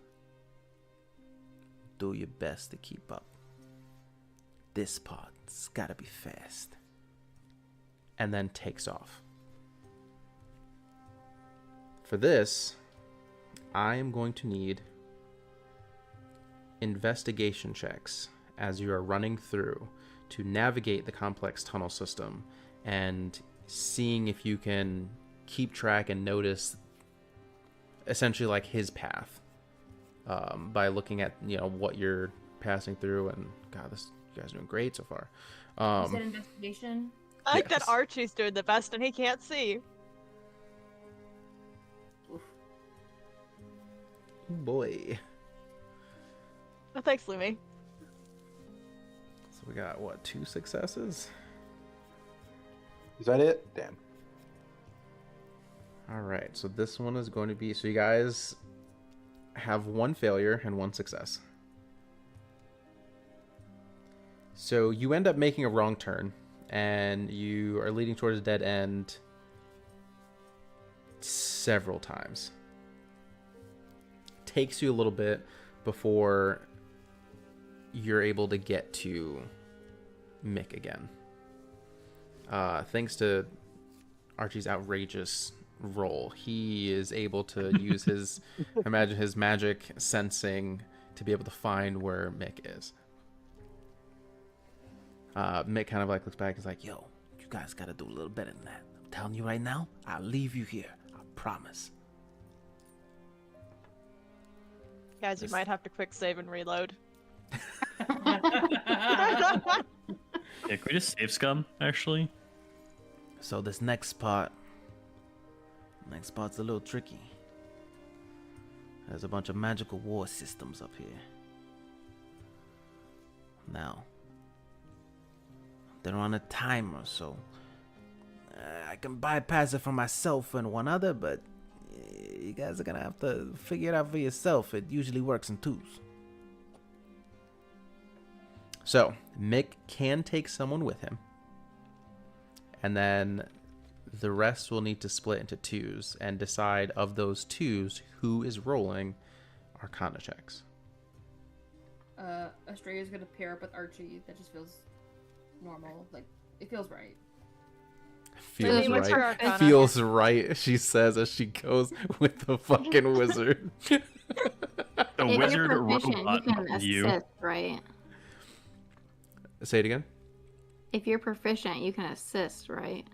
"Do your best to keep up. This part's gotta be fast." And then takes off. For this, I am going to need investigation checks as you are running through to navigate the complex tunnel system and seeing if you can keep track and notice essentially like his path by looking at what you're passing through. And God, you guys are doing great so far. You said investigation. I like Yes. that Archie's doing the best and he can't see. Boy. Oh, thanks, Lumi. So we got what, 2 successes? Is that it? Damn. All right, so this one is going to be, so you guys have 1 failure and 1 success. So you end up making a wrong turn, and you are leading towards a dead end several times. Takes you a little bit before you're able to get to Mick again. Thanks to Archie's outrageous roll, he is able to use his his magic sensing to be able to find where Mick is. Mick kind of like looks back and is like, yo, you guys gotta do a little better than that. I'm telling you right now, I'll leave you here. I promise. Guys, you might have to quick save and reload. Yeah, can we just save scum, actually? So this next part's a little tricky. There's a bunch of magical war systems up here. Now, they're on a timer, so I can bypass it for myself and one other, but you guys are gonna have to figure it out for yourself. It usually works in 2s. So, Mick can take someone with him, and then the rest will need to split into 2s and decide of those 2s who is rolling Arcana checks. Australia's gonna pair up with Archie. That just feels normal. Like, it feels right. Feels what's your right. Arcana? Feels right, she says as she goes with the fucking wizard. The If wizard you're proficient, robot you can on you. assist, right? Say it again. If you're proficient, you can assist, right?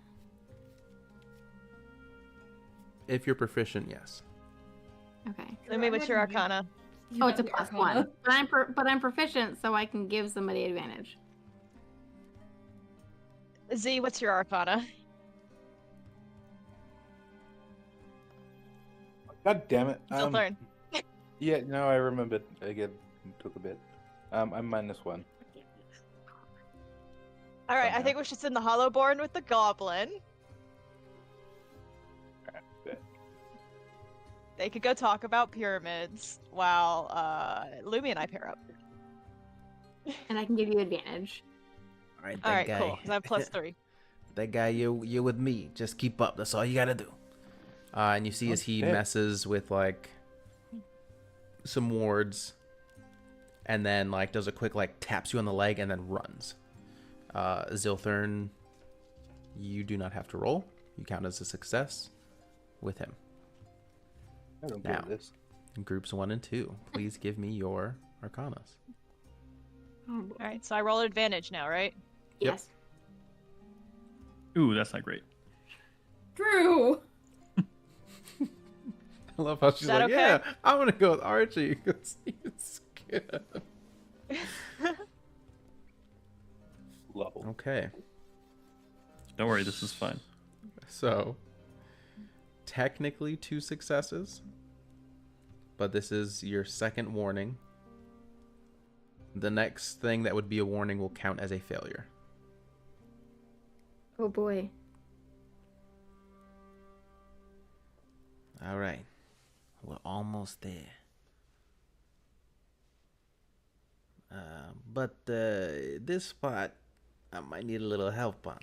If you're proficient, yes. Okay. Lumi, what's your Arcana? Oh, it's a +1. But I'm proficient, so I can give somebody advantage. Z, what's your Arcana? God damn it. Zilthern. Yeah, no, I remembered. Again, it took a bit. I'm -1. All right, I Somehow. think we should send the Hollowborn with the Goblin. Bet. They could go talk about pyramids while Lumi and I pair up. And I can give you advantage. All right, All right, cool. 'Cause I have +3. That guy, you're with me. Just keep up. That's all you gotta do. And you see as he Okay. messes with like some wards, and then like does a quick like taps you on the leg and then runs. Zilthern, you do not have to roll. You count as a success with him. I don't Now. get this. In groups 1 and 2, please give me your Arcanas. All right, so I roll advantage now, right? Yep. Yes. Ooh, that's not great. Drew! I love how she's that like, okay? yeah, I'm gonna go with Archie because he's good. Level. Okay, Don't worry, this is fine. so technically 2 successes, but this is your second warning. The next thing that would be a warning will count as a failure. Oh boy. All right, we're almost there. But this spot I might need a little help on.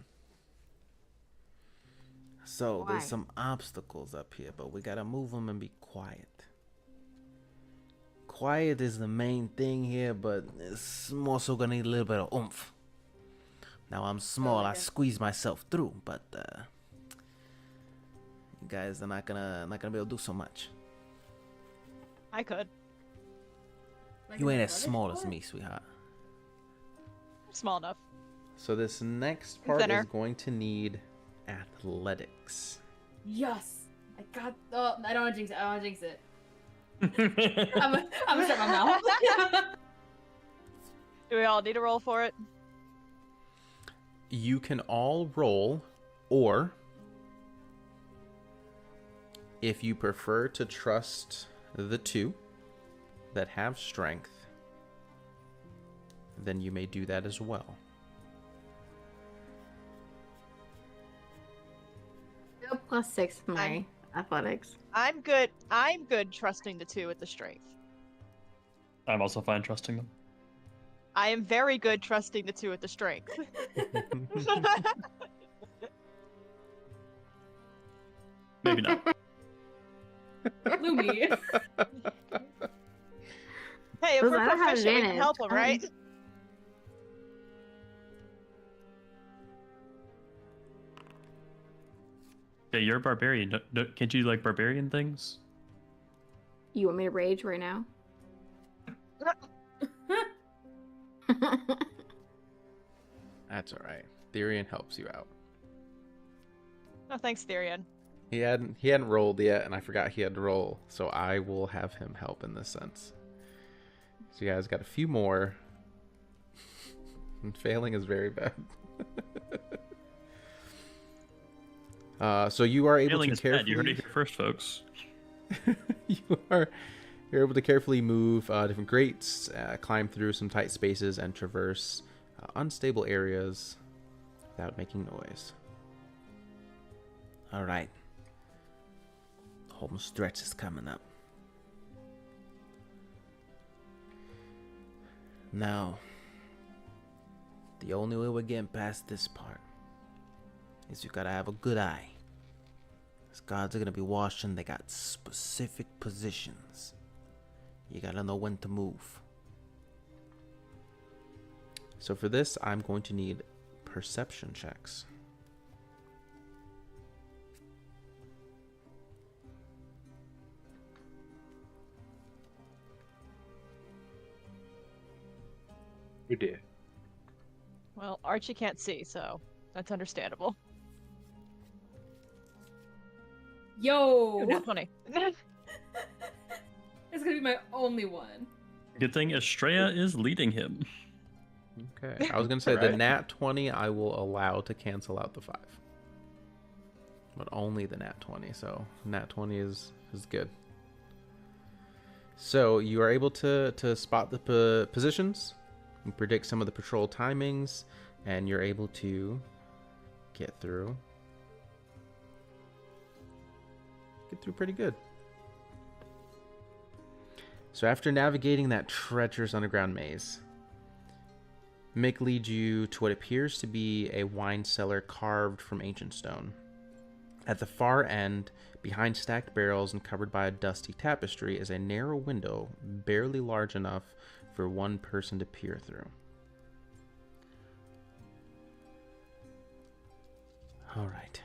So Why? there's some obstacles up here, but we gotta move them and be quiet. Quiet is the main thing here, but it's more so gonna need a little bit of oomph. Now I'm small, I okay. squeeze myself through, but you guys are not gonna be able to do so much. I could. Like You an ain't as athletic small as sport? me, sweetheart. Small enough. So this next part Thinner. is going to need athletics. Yes! I got. Oh, I don't want to jinx it. I don't want to jinx it. I'm gonna shut my mouth. Do we all need to roll for it? You can all roll, or if you prefer to trust the two that have strength, then you may do that as well. Go +6 for my athletics. I'm good. I'm good trusting the 2 with the strength. I'm also fine trusting them. I am very good trusting the 2 with the strength. Maybe not. Lumi. Hey, if Listen, we're I don't have proficient, we can advantage. help them, right? Yeah, you're a barbarian. Can't you like barbarian things? You want me to rage right now? That's all right. Therian helps you out. Oh, thanks, Therian. He hadn't rolled yet, and I forgot he had to roll, so I will have him help in this sense. So you guys got a few more. And failing is very bad. So you are able Failing to is carefully. bad. You heard it here first, folks. You're able to carefully move different grates, climb through some tight spaces, and traverse unstable areas without making noise. All right. The home stretch is coming up. Now, the only way we're getting past this part is you gotta have a good eye. These guards are gonna be watching. They got specific positions. You gotta know when to move. So for this, I'm going to need perception checks. Oh dear. Well, Archie can't see, so that's understandable. Yo. Not funny. It's gonna be my only one. Good thing Estrella is leading him. Okay. I was gonna say the Right. nat 20 I will allow to cancel out the 5. But only the nat 20, so nat 20 is good. So you are able to spot the positions, and predict some of the patrol timings, and you're able to get through pretty good. So after navigating that treacherous underground maze, Mick leads you to what appears to be a wine cellar carved from ancient stone. At the far end, behind stacked barrels and covered by a dusty tapestry, is a narrow window barely large enough for one person to peer through. Alright.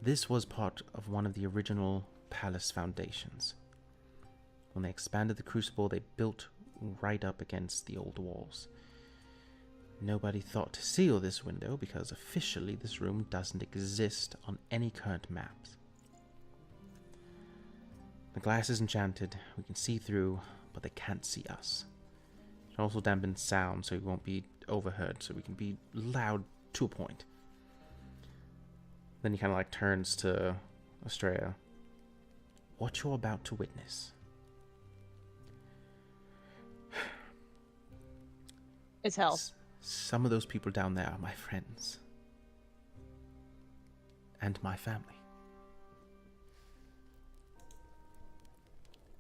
This was part of one of the original palace foundations. When they expanded the crucible, they built right up against the old walls. Nobody thought to seal this window because officially this room doesn't exist on any current maps. The glass is enchanted. We can see through, but they can't see us. It also dampens sound so we won't be overheard, so we can be loud to a point. Then he kind of like turns to Estrella. What you're about to witness. It's hell. Some of those people down there are my friends. And my family.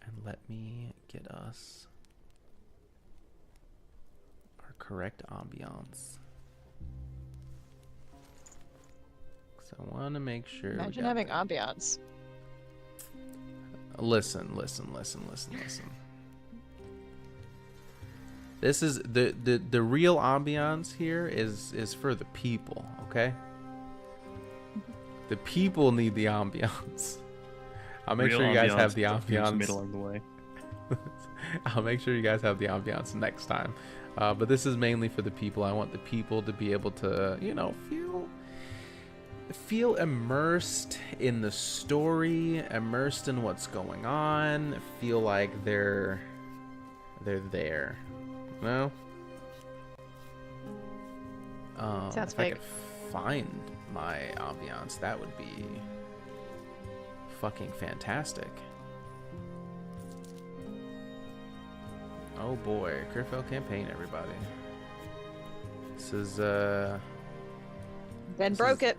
And let me get us our correct ambiance. So I want to make sure. we Imagine got having that. ambiance. Listen. This is the real ambiance here is for the people, okay? The people need the ambiance. I'll make Real sure you guys have ambiance the with a few ambiance. made along the way. I'll make sure you guys have the ambiance next time. But this is mainly for the people. I want the people to be able to, feel feel immersed in the story, immersed in what's going on, feel like they're there. No? Sounds if I fake. could find my ambiance, that would be fucking fantastic. Oh boy, Crifell campaign, everybody. This is Ben This broke is- it.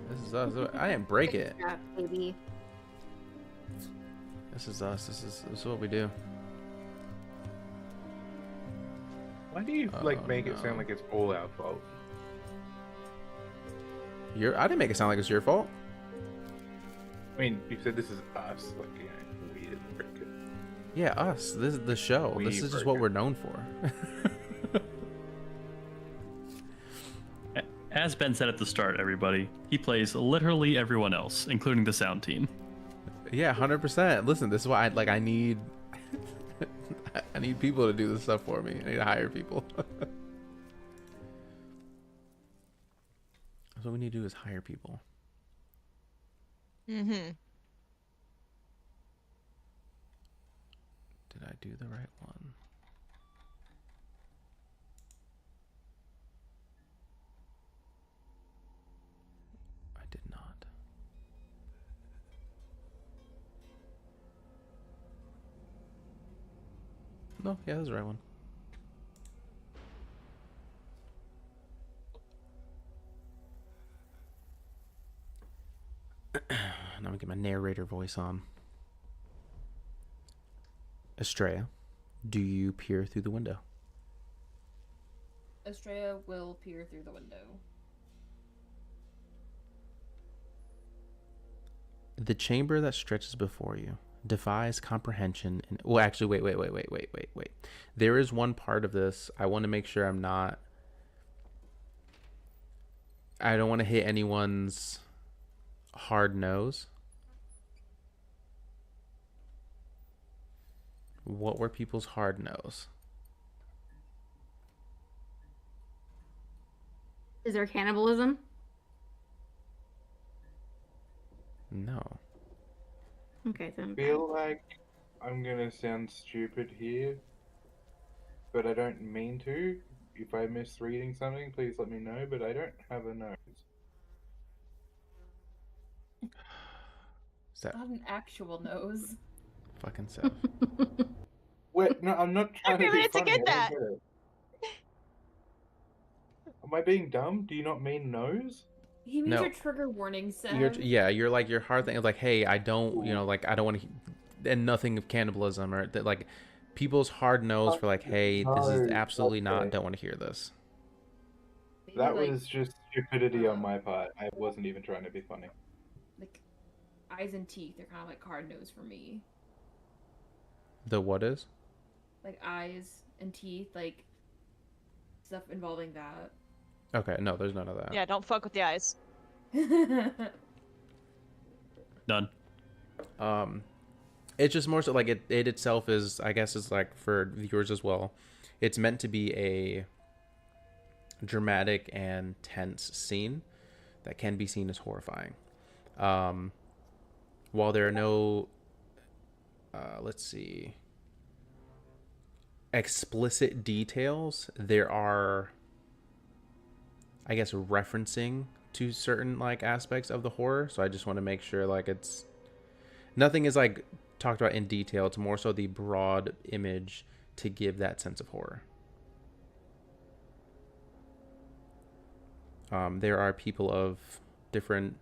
this is us. I didn't break it. Yeah, baby. This is us. This is what we do. Why do you Oh, make it no. sound like it's all our fault? I didn't make it sound like it's your fault. I mean, you said this is us, like, you know, we didn't break it. Yeah, us. This is the show. We This is just broke what it. we're known for. As Ben said at the start, everybody, he plays literally everyone else, including the sound team. Yeah, 100%. Listen, this is why I need I need people to do this stuff for me. I need to hire people. That's what we need to do is hire people. Mm-hmm. Did I do the right one? I did not. No, yeah, that's the right one. Now we get my narrator voice on. Estrella, do you peer through the window? Estrella will peer through the window. The chamber that stretches before you defies comprehension. And well, actually, wait. There is one part of this I want to make sure I don't want to hit anyone's hard nose. What were people's hard nose? Is there cannibalism? No. Okay, then. I feel like I'm gonna sound stupid here, but I don't mean to. If I'm misreading something, please let me know, but I don't have a nose. Is that Not an actual nose. fucking self? Wait, no, I'm not trying to few be minutes to funny. get I don't that. get it. Am I being dumb? Do you not mean nose? He means No. your trigger warning, Sam. You're like your hard thing is like, hey, I don't, like I don't want to, and nothing of cannibalism or that, like people's hard nose for like, hey, this is No, absolutely not, okay. don't want to hear this. Maybe, That like, was just stupidity on my part. I wasn't even trying to be funny. like eyes and teeth. They're kind of like hard nose for me. The what is? Like eyes and teeth, like stuff involving that. Okay, no, there's none of that. Yeah, don't fuck with the eyes. Done. It's just more so like it itself is, I guess, is like for viewers as well. It's meant to be a dramatic and tense scene that can be seen as horrifying. While there are no, let's see, explicit details, there are, I guess, referencing to certain like aspects of the horror. So I just want to make sure like it's nothing is like talked about in detail. It's more so the broad image to give that sense of horror. There are people of different,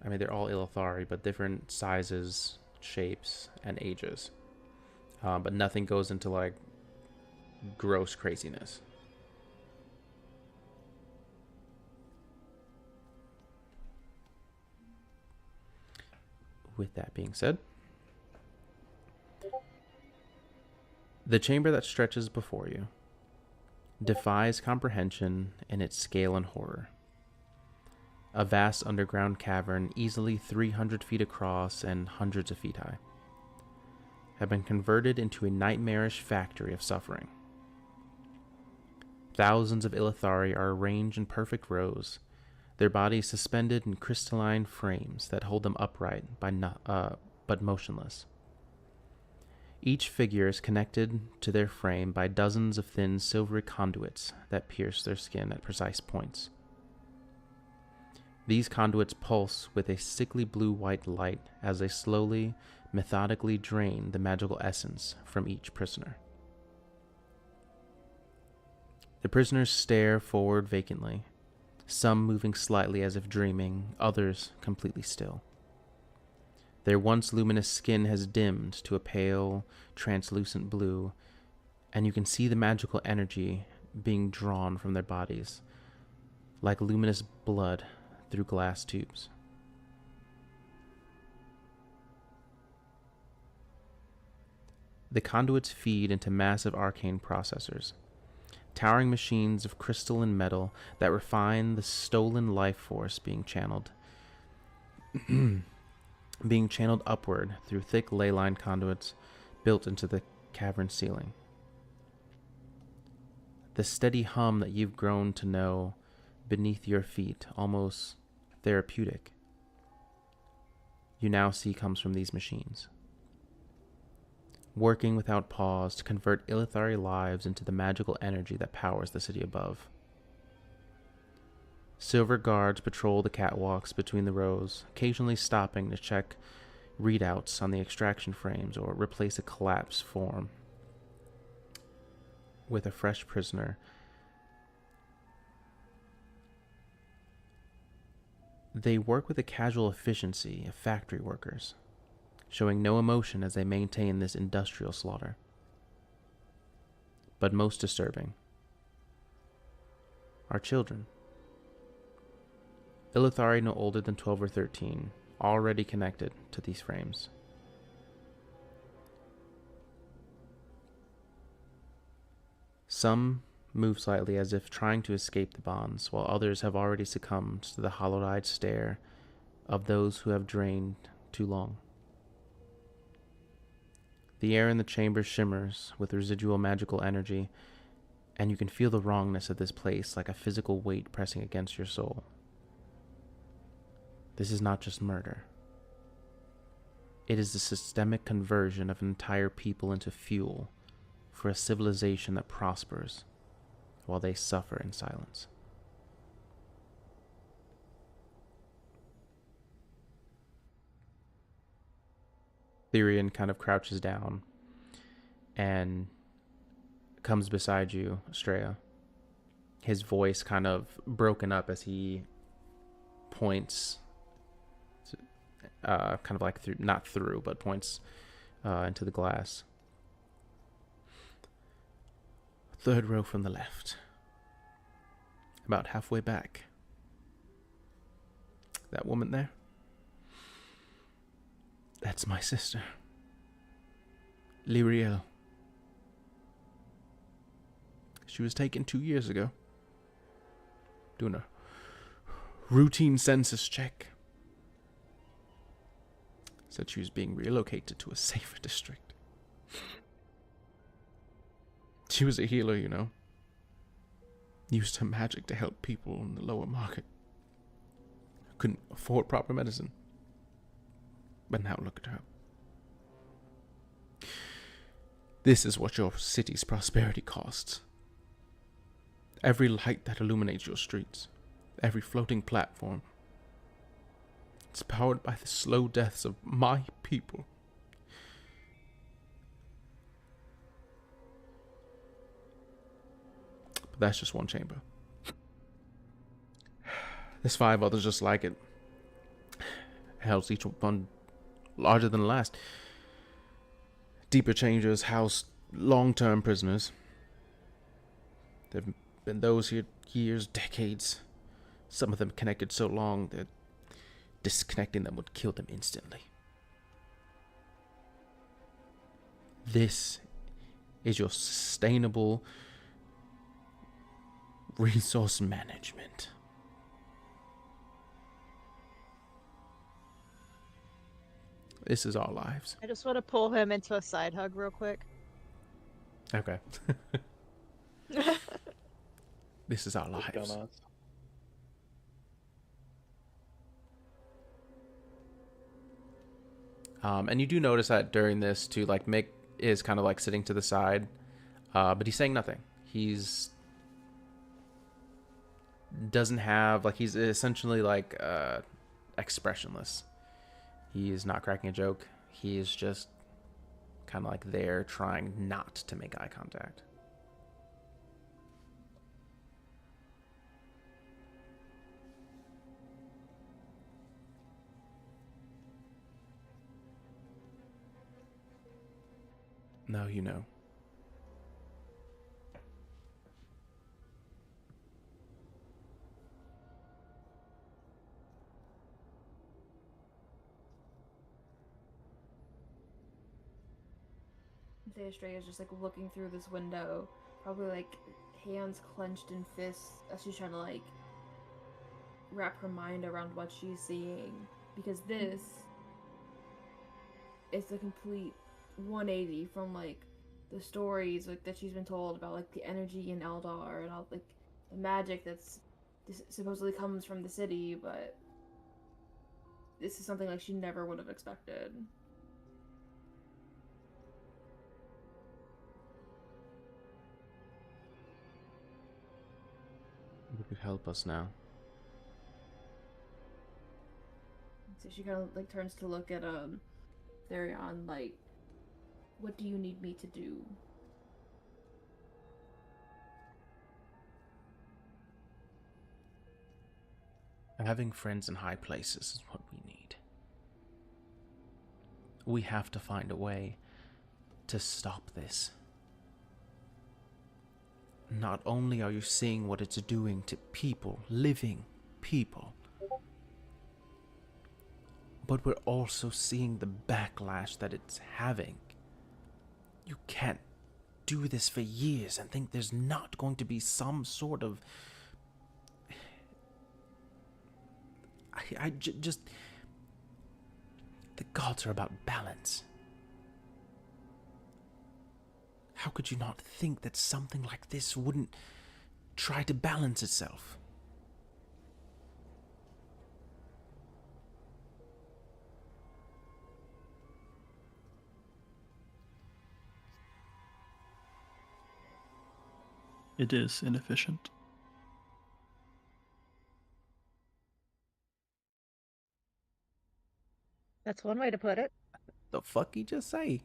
I mean, they're all Ilithari, but different sizes, shapes, and ages. But nothing goes into like gross craziness. With that being said, the chamber that stretches before you defies comprehension in its scale and horror. A vast underground cavern, easily 300 feet across and hundreds of feet high, had been converted into a nightmarish factory of suffering. Thousands of Ilithari are arranged in perfect rows, their bodies suspended in crystalline frames that hold them upright but motionless. Each figure is connected to their frame by dozens of thin silvery conduits that pierce their skin at precise points. These conduits pulse with a sickly blue-white light as they slowly, methodically drain the magical essence from each prisoner. The prisoners stare forward vacantly, some moving slightly as if dreaming, others completely still. Their once luminous skin has dimmed to a pale, translucent blue, and you can see the magical energy being drawn from their bodies, like luminous blood through glass tubes. The conduits feed into massive arcane processors, towering machines of crystal and metal that refine the stolen life force being channeled upward through thick ley-lined conduits built into the cavern ceiling. The steady hum that you've grown to know beneath your feet, almost therapeutic, you now see comes from these machines, working without pause to convert Illithari lives into the magical energy that powers the city above. Silver guards patrol the catwalks between the rows, occasionally stopping to check readouts on the extraction frames or replace a collapsed form with a fresh prisoner. They work with the casual efficiency of factory workers, showing no emotion as they maintain this industrial slaughter. But most disturbing are children. Illithari no older than 12 or 13, already connected to these frames. Some move slightly as if trying to escape the bonds, while others have already succumbed to the hollow-eyed stare of those who have drained too long. The air in the chamber shimmers with residual magical energy, and you can feel the wrongness of this place like a physical weight pressing against your soul. This is not just murder. It is the systemic conversion of an entire people into fuel for a civilization that prospers while they suffer in silence. Therian kind of crouches down and comes beside you, Estrella. His voice kind of broken up as he points, kind of like through, not through, but points into the glass. Third row from the left. About halfway back. That woman there? That's my sister. Lyriel. She was taken 2 years ago. Doing a routine census check. Said she was being relocated to a safer district. She was a healer, you know. Used her magic to help people in the lower market. Couldn't afford proper medicine. But now look at her. This is what your city's prosperity costs. Every light that illuminates your streets, every floating platform, it's powered by the slow deaths of my people. But that's just one chamber. There's 5 others just like it. Hell's each one larger than the last. Deeper chambers house long-term prisoners. There've been those here years, decades. Some of them connected so long that disconnecting them would kill them instantly. This is your sustainable resource management. This is our lives. I just want to pull him into a side hug real quick. Okay. This is our lives. And you do notice that during this too, like Mick is kind of like sitting to the side, but he's saying nothing. He's doesn't have like he's essentially like expressionless. He is not cracking a joke. He is just kind of like there trying not to make eye contact. No, you know. Theostraya is just like looking through this window, probably like hands clenched in fists as she's trying to like wrap her mind around what she's seeing, because this is the complete 180 from like the stories like that she's been told about like the energy in Eldar and all like the magic that's supposedly comes from the city, but this is something like she never would have expected. You could help us now. So she kind of like turns to look at Therion like, what do you need me to do? Having friends in high places is what we need. We have to find a way to stop this. Not only are you seeing what it's doing to people, living people, but we're also seeing the backlash that it's having. You can't do this for years and think there's not going to be some sort of... just... The gods are about balance. How could you not think that something like this wouldn't try to balance itself? It is inefficient. That's one way to put it. The fuck he just say?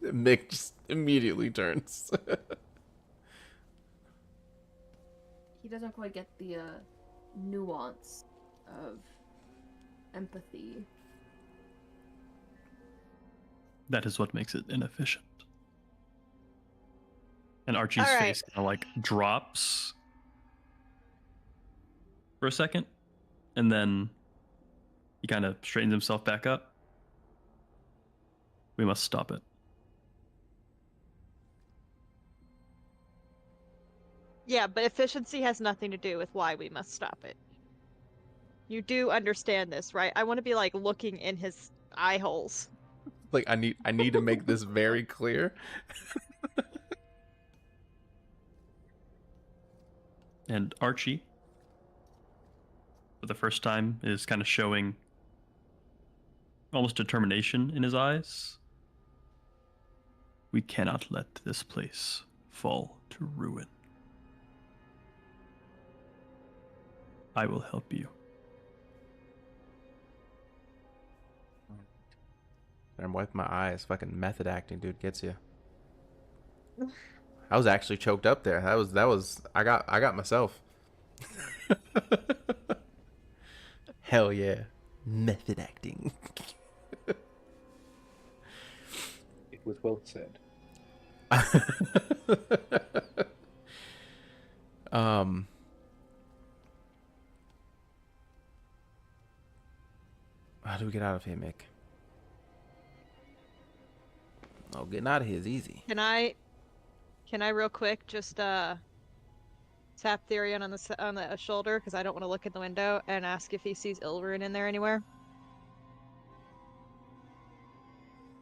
Mick just immediately turns. He doesn't quite get the nuance of empathy. That is what makes it inefficient. And Archie's All right. face kind of like drops for a second, and then he kind of straightens himself back up. We must stop it. Yeah, but efficiency has nothing to do with why we must stop it. You do understand this, right? I want to be like looking in his eye holes. Like I need to make this very clear. And Archie, for the first time, is kind of showing almost determination in his eyes. We cannot let this place fall to ruin. I will help you. I'm wiping my eyes. Fucking method acting, dude, gets you. I was actually choked up there. That was. I got myself. Hell yeah, method acting. It was well said. How do we get out of here, Mick? Oh, getting out of here is easy. Can I real quick just tap Therion on the shoulder, because I don't want to look in the window, and ask if he sees Ilverin in there anywhere?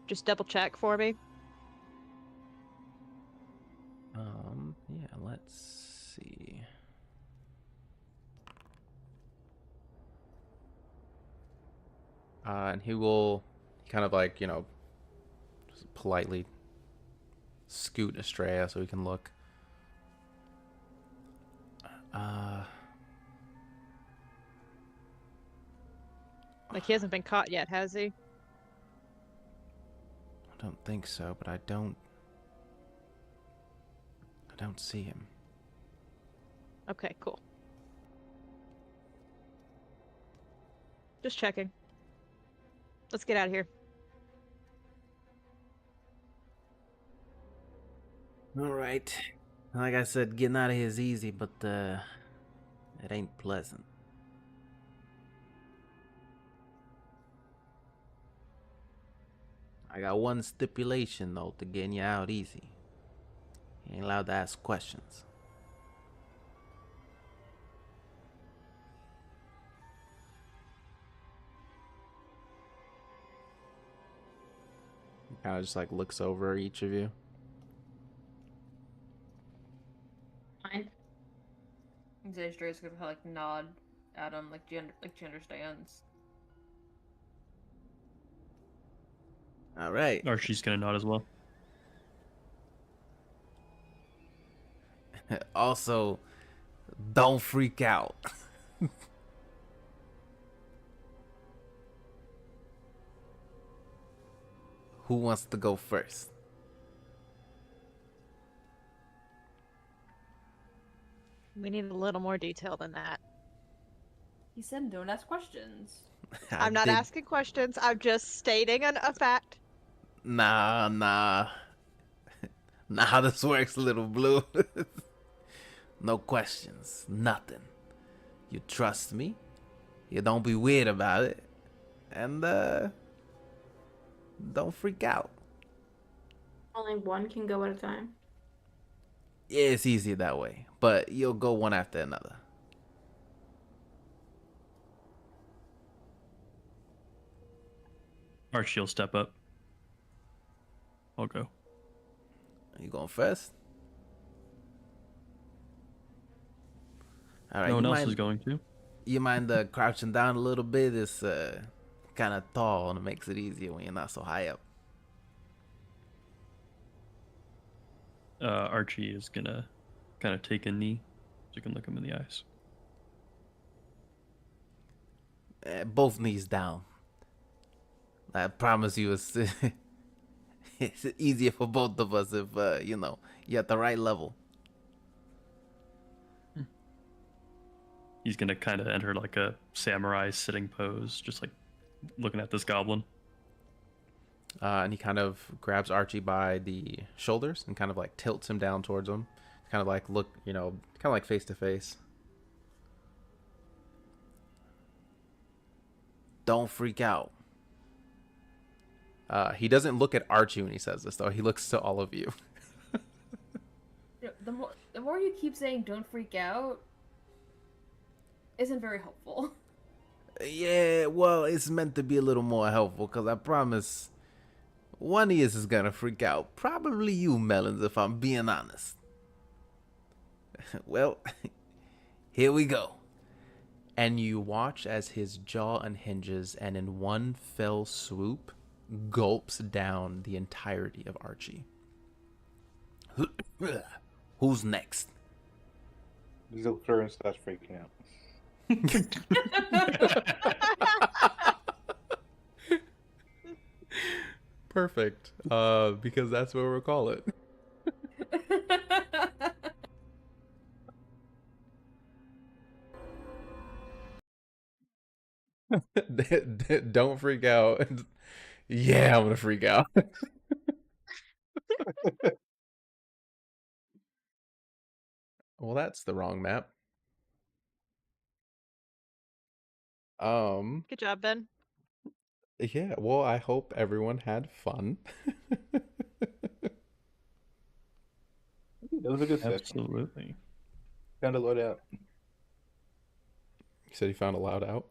Just double check for me. Yeah, let's see. And he kind of like, just politely scoot Estrella so he can look. Like he hasn't been caught yet, has he? I don't think so, but I don't see him. Okay, cool. Just checking. Let's get out of here. All right. Like I said, getting out of here is easy, but it ain't pleasant. I got one stipulation though to getting you out easy. You ain't allowed to ask questions. He kind of just like looks over each of you. Fine. Zaystra's gonna like nod at him like she understands. All right. Archie's gonna nod as well. Also, don't freak out. Who wants to go first? We need a little more detail than that. He said don't ask questions. I'm not asking questions. I'm just stating a fact. Nah. Not how this works, little blue. No questions, nothing. You trust me. You don't be weird about it. And, don't freak out. Only one can go at a time. Yeah, it's easier that way. But you'll go one after another. Archie will step up. I'll go. You going first? All right. No one else is going to. You mind crouching down a little bit? It's kind of tall and it makes it easier when you're not so high up. Archie is gonna kind of take a knee so you can look him in the eyes. Both knees down. I promise you it's, it's easier for both of us if, you're at the right level. He's gonna kind of enter like a samurai sitting pose, just like looking at this goblin. And he kind of grabs Archie by the shoulders and kind of like tilts him down towards him. Kind of like look, kind of like face to face. Don't freak out. He doesn't look at Archie when he says this, though. He looks to all of you. The more you keep saying don't freak out isn't very helpful. Yeah, well, it's meant to be a little more helpful, because I promise one of you is going to freak out. Probably you, Melons, if I'm being honest. Well, here we go. And you watch as his jaw unhinges and in one fell swoop gulps down the entirety of Archie. Who's next? Zilfur starts freaking out. Perfect. Because that's what we'll call it. Don't freak out. Yeah, I'm gonna freak out. Well, that's the wrong map. Good job, Ben. Yeah, well, I hope everyone had fun. That was a good session. Absolutely. Found a lot out. You said you found a loud out?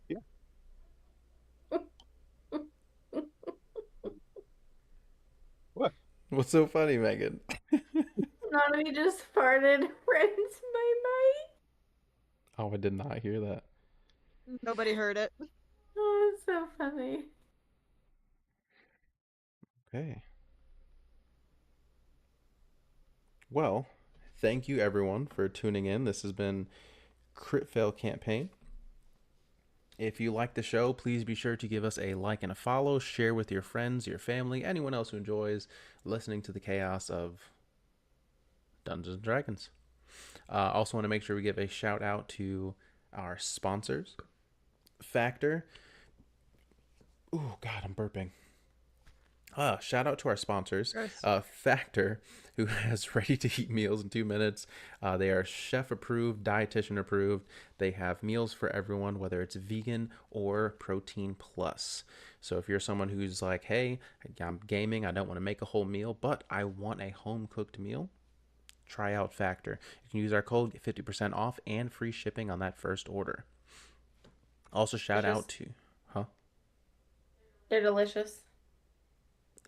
Yeah. What? What's so funny, Megan? None of you just farted right into my mic. Oh, I did not hear that. Nobody heard it. Oh, it's so funny. Okay. Well, thank you everyone for tuning in. This has been Crit Fail Campaign. If you like the show, please be sure to give us a like and a follow. Share with your friends, your family, anyone else who enjoys listening to the chaos of Dungeons and Dragons. Also want to make sure we give a shout out to our sponsors. Factor. Oh God, I'm burping. Shout out to our sponsors. Gross. Factor, who has ready-to-eat meals in 2 minutes. They are chef approved, dietitian approved. They have meals for everyone, whether it's vegan or protein plus. So if you're someone who's like, hey, I'm gaming, I don't want to make a whole meal, but I want a home-cooked meal, try out Factor. You can use our code, get 50% off and free shipping on that first order. Also, shout out to... They're delicious.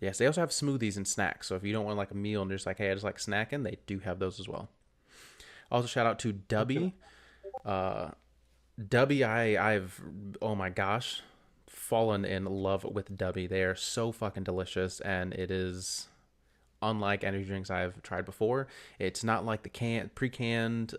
Yes, they also have smoothies and snacks. So if you don't want like a meal and you're just like, hey, I just like snacking, they do have those as well. Also, shout out to Dubby. Dubby, I've, oh my gosh, fallen in love with Dubby. They are so fucking delicious, and it is unlike energy drinks I've tried before. It's not like the pre-canned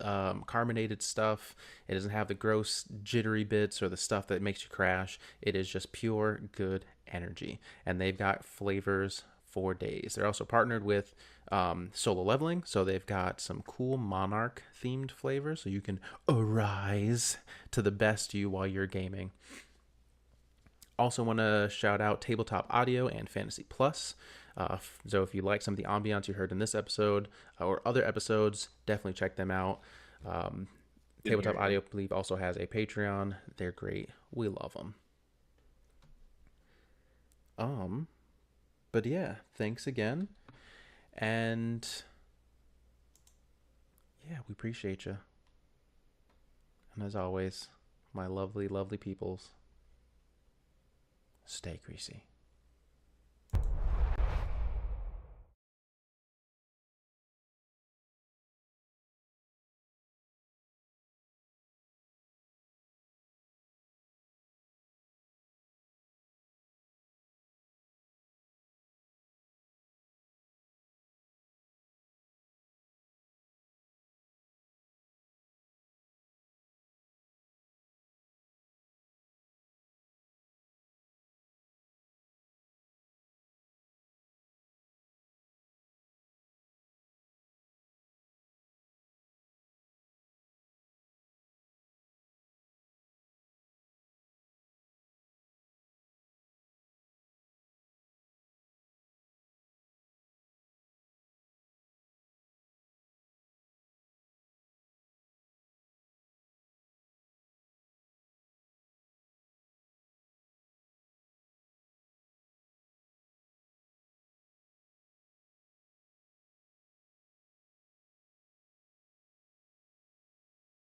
carbonated stuff. It doesn't have the gross jittery bits or the stuff that makes you crash. It is just pure good energy, and they've got flavors for days. They're also partnered with Solo Leveling, so they've got some cool Monarch themed flavors, so you can arise to the best you while you're gaming. Also want to shout out Tabletop Audio and Fantasy Plus. So if you like some of the ambiance you heard in this episode or other episodes, definitely check them out. Tabletop Audio, I believe, also has a Patreon. They're great. We love them. But yeah, thanks again. And yeah, we appreciate you. And as always, my lovely, lovely peoples, stay greasy.